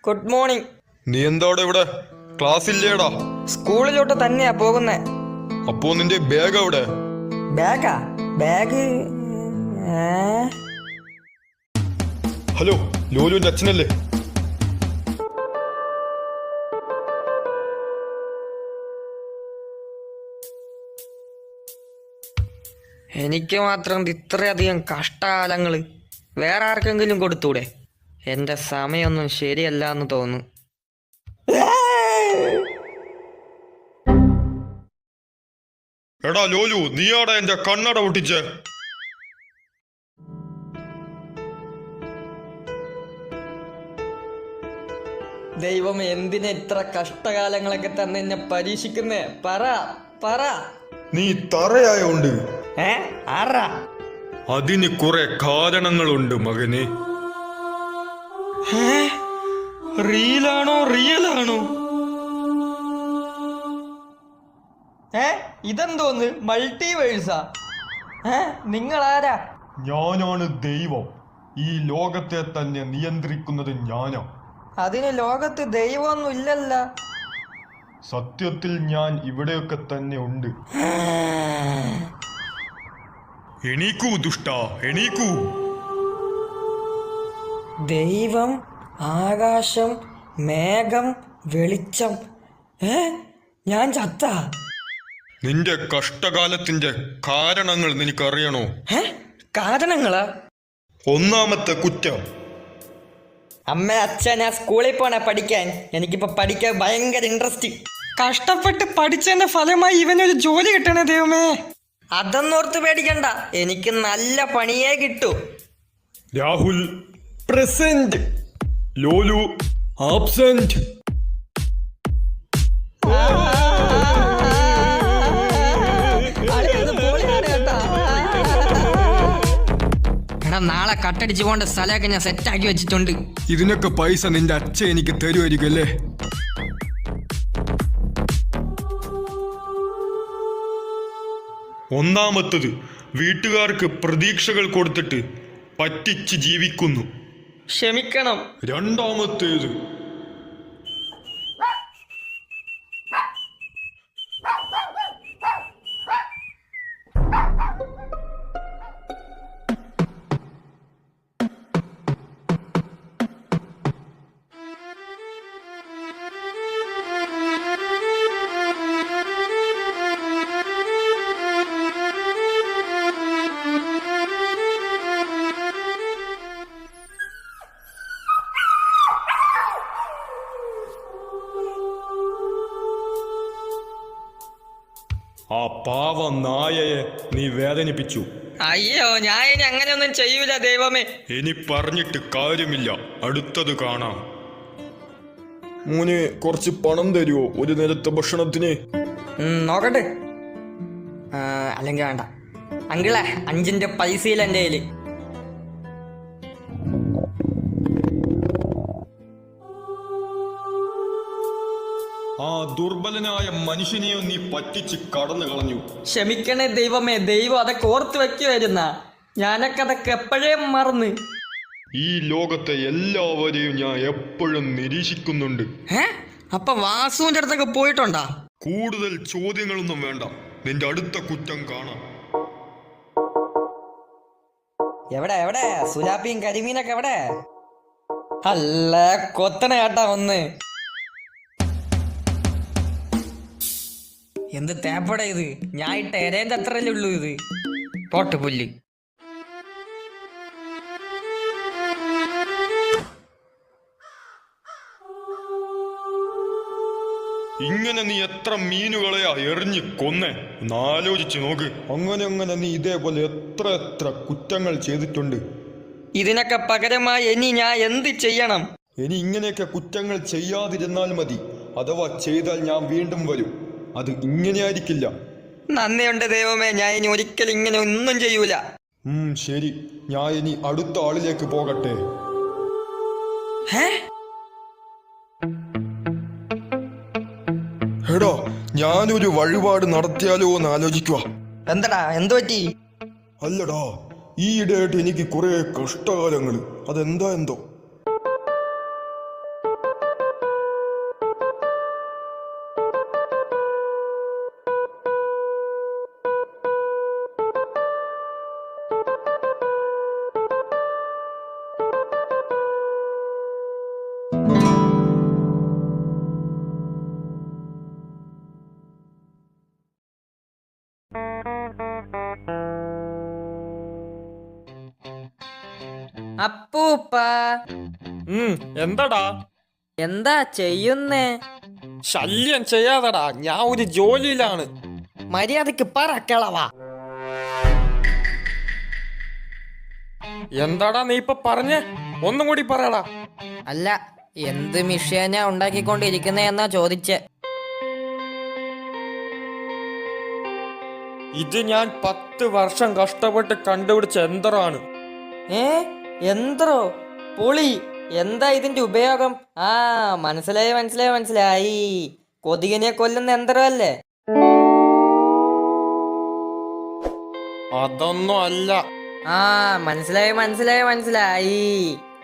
ഗുഡ് മോർണിംഗ്. നീ എന്താടെ ഇവിടെ? ക്ലാസ് ഇല്ലേടാ? സ്കൂളിലോട്ട് തന്നെയാ പോകുന്നേ. അപ്പോ നിന്റെ ബാഗ് എവിടെ? ബാഗാ? ബാഗ് ഹലോ, ലോലുവിന്റെ അച്ഛനല്ലേ? എനിക്ക് മാത്രം ഇത്രയധികം കഷ്ടകാലങ്ങള് വേറെ ആർക്കെങ്കിലും കൊടുത്തൂടെ? എന്റെ സമയമൊന്നും ശരിയല്ല എന്ന് തോന്നുന്നു. എടാ ലോലു, നീയാടാ എന്റെ കണ്ണട പൊട്ടിച്ചേ? ദൈവം എന്തിനാ ഇത്ര കഷ്ടകാലങ്ങളൊക്കെ തന്നെ എന്നെ പരീക്ഷിക്കുന്നേ? പറ പറ. നീ തറയായോണ്ട്. ആറാ? അതിന് കുറെ കാരണങ്ങളുണ്ട് മകനെ. റീലാണോ റിയലാണോ? ഇതെന്തോന്ന് മൾട്ടിവേഴ്സാ? നിങ്ങളാരാ? ഞാനാണ് ദൈവം. ഈ ലോകത്തെ തന്നെ നിയന്ത്രിക്കുന്നത് ഞാനാ. അതിന് ലോകത്ത് ദൈവമൊന്നും ഇല്ലല്ല. സത്യത്തിൽ ഞാൻ ഇവിടെയൊക്കെ തന്നെ ഉണ്ട്. എണീക്കൂ ദുഷ്ട, എണീക്കൂ. ദൈവം, ആകാശം, മേഘം, വെളിച്ചം. ഞാൻ ചത്ത. നിന്റെ കഷ്ടകാലത്തിന്റെ കാരണങ്ങൾ നിനക്കറിയണോ? കാരണങ്ങളാ? ഒന്നാമത്തെ കുറ്റം. അമ്മ അച്ഛൻ, ഞാൻ സ്കൂളിൽ പോണേ പഠിക്കാൻ. എനിക്കിപ്പോ പഠിക്കാൻ ഭയങ്കര ഇൻട്രസ്റ്റ്. കഷ്ടപ്പെട്ട് പഠിച്ചതിന്റെ ഫലമായി ഇവനൊരു ജോലി കിട്ടണേ ദൈവമേ. അതൊന്നോർത്ത് പേടിക്കണ്ട, എനിക്ക് നല്ല പണിയേ കിട്ടൂ. Rahul present, Lolu absent. എടാ, നാളെ കട്ടടിച്ചു പോകേണ്ട സ്ഥലമൊക്കെ ഞാൻ സെറ്റാക്കി വെച്ചിട്ടുണ്ട്. ഇതിനൊക്കെ പൈസ നിന്റെ അച്ഛൻ എനിക്ക് തരുമായിരിക്കും അല്ലേ? ഒന്നാമത്തത്, വീട്ടുകാർക്ക് പ്രതീക്ഷകൾ കൊടുത്തിട്ട് പറ്റിച്ച് ജീവിക്കുന്നു. ക്ഷമിക്കണം. രണ്ടാമത്തേത്, ആ പാവ നായയെ നീ വേദനിപ്പിച്ചു. അയ്യോ, ഞാൻ ഇനി അങ്ങനെയൊന്നും ചെയ്യൂല ദൈവമേ. ഇനി പറഞ്ഞിട്ട് കാര്യമില്ല, അടുത്തത് കാണാം. മോനെ, കുറച്ച് പണം തരുമോ ഒരു നേരത്തെ ഭക്ഷണത്തിന്? നോക്കട്ടെ. അല്ലെങ്കിൽ വേണ്ട. അങ്കിളെ, 5 പൈസയില്ല എൻ്റെ കയ്യില്. ആ ദുർബലനായ മനുഷ്യനെയോ നീ പറ്റിച്ച് കടന്നു കളഞ്ഞു. ക്ഷമിക്കണേ ദൈവമേ. ദൈവം അതൊക്കെ ഓർത്ത് വെക്കുവായിരുന്ന, ഞാനൊക്കെ അതൊക്കെ എപ്പോഴേ മറന്ന്. ഈ ലോകത്തെ എല്ലാവരെയും ഞാൻ എപ്പോഴും നിരീക്ഷിക്കുന്നുണ്ട്. അപ്പൊ വാസുവിന്റെ അടുത്തൊക്കെ പോയിട്ടുണ്ടാ? കൂടുതൽ ചോദ്യങ്ങളൊന്നും വേണ്ട, നിന്റെ അടുത്ത കുറ്റം കാണാം. എവിടെ എവിടെ സുലാപ്പിയും കരിമീനൊക്കെ എവിടെ? അല്ല, കൊത്തണ കേട്ടാ ഒന്ന്. എന്ത് തേപ്പട ഇത്? ഞാൻ ഇട്ട എരേന്റെ അത്രല്ലേ ഉള്ളൂ ഇത്. പോട്ട് പുല്ല്. ഇങ്ങനെ നീ എത്ര മീനുകളെയാ എറിഞ്ഞ് കൊന്നേ? ഒന്നാലോചിച്ച് നോക്ക്. അങ്ങനെ നീ ഇതേപോലെ എത്ര കുറ്റങ്ങൾ ചെയ്തിട്ടുണ്ട്. ഇതിനൊക്കെ പകരമായി ഇനി ഞാൻ എന്ത് ചെയ്യണം? ഇനി ഇങ്ങനെയൊക്കെ കുറ്റങ്ങൾ ചെയ്യാതിരുന്നാൽ മതി. അഥവാ ചെയ്താൽ ഞാൻ വീണ്ടും വരും. അത് ഇങ്ങനെയായിരിക്കില്ല. നന്ദിയുണ്ട് ദൈവമേ, ഞാൻ ഇനി ഒരിക്കലും ഇങ്ങനെ ഒന്നും ചെയ്യൂല. ശരി, ഞാൻ ഇനി അടുത്ത ആളിലേക്ക് പോകട്ടെ. എടാ, ഞാനൊരു വഴിപാട് നടത്തിയാലോ എന്ന് ആലോചിക്കുക. എന്തടാ, എന്തു പറ്റി? അല്ലടാ, ഈയിടെയായിട്ട് എനിക്ക് കുറെ കഷ്ടകാലങ്ങള്. അതെന്താ എന്തോ. അപ്പൂപ്പ, എന്താടാ എന്താ ചെയ്യുന്നേ? ശല്യം ചെയ്യാതടാ, ഞാൻ ഒരു ജോലിയിലാണ്. മര്യാദക്ക് പറ കിളവാ. എന്താടാ നീ ഇപ്പൊ പറഞ്ഞേ? ഒന്നും കൂടി പറയടാ. അല്ല, എന്ത് മിഷ്യനാ ഉണ്ടാക്കിക്കൊണ്ടിരിക്കുന്നേ എന്നാ ചോദിച്ചേ. ഇത് ഞാൻ 10 വർഷം കഷ്ടപ്പെട്ട് കണ്ടുപിടിച്ച യന്ത്രമാണ്. യന്ത്രോ? പൊളി. എന്താ ഇതിന്റെ ഉപയോഗം? മനസ്സിലായി. കൊതുകിനെ കൊല്ലുന്ന യന്ത്രമല്ലേ? അതൊന്നും അല്ല. മനസ്സിലായി.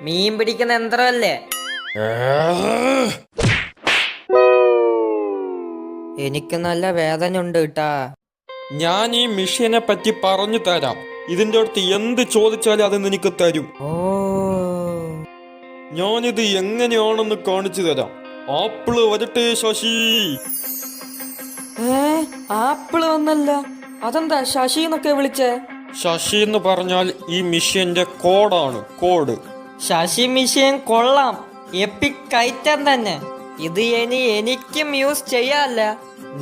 മീൻ പിടിക്കുന്ന യന്ത്രമല്ലേ? എനിക്ക് നല്ല വേദന ഉണ്ട് കേട്ടാ. ഞാൻ ഈ മിഷീനെ പറ്റി പറഞ്ഞു തരാം. ഇതിന്റെ അടുത്ത് എന്ത് ചോദിച്ചാലും അത് നിനക്ക് തരും. ഞാനിത് എങ്ങനെയാണെന്ന് കാണിച്ചു തരാം. ആപ്പിള് വരട്ടെ ശശി. ആപ്പിള് വന്നല്ല. അതെന്താ ശശി എന്നൊക്കെ വിളിച്ചേ? ശശി എന്ന് പറഞ്ഞാൽ ഈ മിഷീന്റെ കോഡാണ്. കോഡ്. ശശി മിഷീൻ കൊള്ളാം. എപ്പിക് ഐറ്റം തന്നെ. ഇത് എനിക്കും യൂസ് ചെയ്യാല്ല.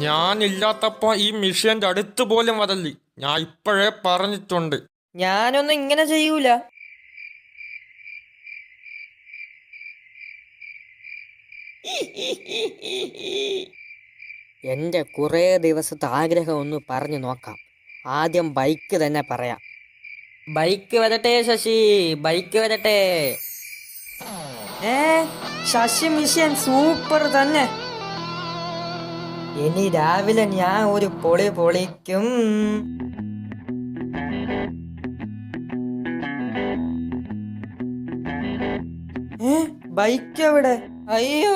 ഞാനില്ലാത്തപ്പോ ഈ മിഷീന്റെ അടുത്ത് പോലും വരല്ലേ. ഞാൻ ഇപ്പോഴേ പറഞ്ഞിട്ടുണ്ട്. ഞാനൊന്നും ഇങ്ങനെ ചെയ്യൂല. എന്റെ കുറേ ദിവസത്തെ ആഗ്രഹം ഒന്ന് പറഞ്ഞു നോക്കാം. ആദ്യം ബൈക്ക് തന്നെ പറയാം. ബൈക്ക് വരട്ടെ ശശി, ബൈക്ക് വരട്ടെ. ശശി മിഷൻ സൂപ്പർ തന്നെ. ഇനി രാവിലെ ഞാൻ ഒരു പൊളി പൊളിക്കും. ബൈക്ക് എവിടെ? അയ്യോ,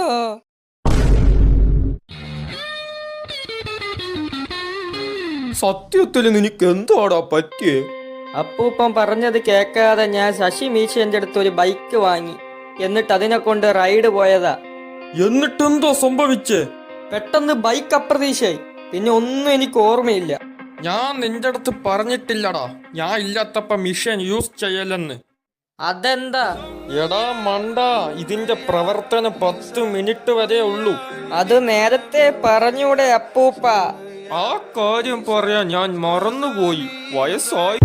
സത്യത്തിൽ നിനക്ക് എന്താടാ പറ്റിയേ? അപ്പൂപ്പൻ പറഞ്ഞത് കേൾക്കാതെ ഞാൻ ശശി മീശന്റെ അടുത്ത് ഒരു ബൈക്ക് വാങ്ങി. എന്നിട്ട് അതിനെ കൊണ്ട് റൈഡ് പോയതാ. എന്നിട്ടെന്തോ സംഭവിച്ചേ? പെട്ടെന്ന് ബൈക്ക് അപ്രതീക്ഷയായി. പിന്നെ ഒന്നും എനിക്ക് ഓർമ്മയില്ല. ഞാൻ നിന്റെ അടുത്ത് പറഞ്ഞിട്ടില്ലടാ, ഞാൻ ഇല്ലാത്തപ്പ മിഷൻ യൂസ് ചെയ്യലെന്ന്. അതെന്താ? എടാ മണ്ട, ഇതിന്റെ പ്രവർത്തനം 10 മിനിറ്റ് വരെ ഉള്ളൂ. അത് നേരത്തെ പറഞ്ഞൂടെ അപ്പൂപ്പ? ആ കാര്യം പറയാൻ ഞാൻ മറന്നുപോയി. വയസ്സായി.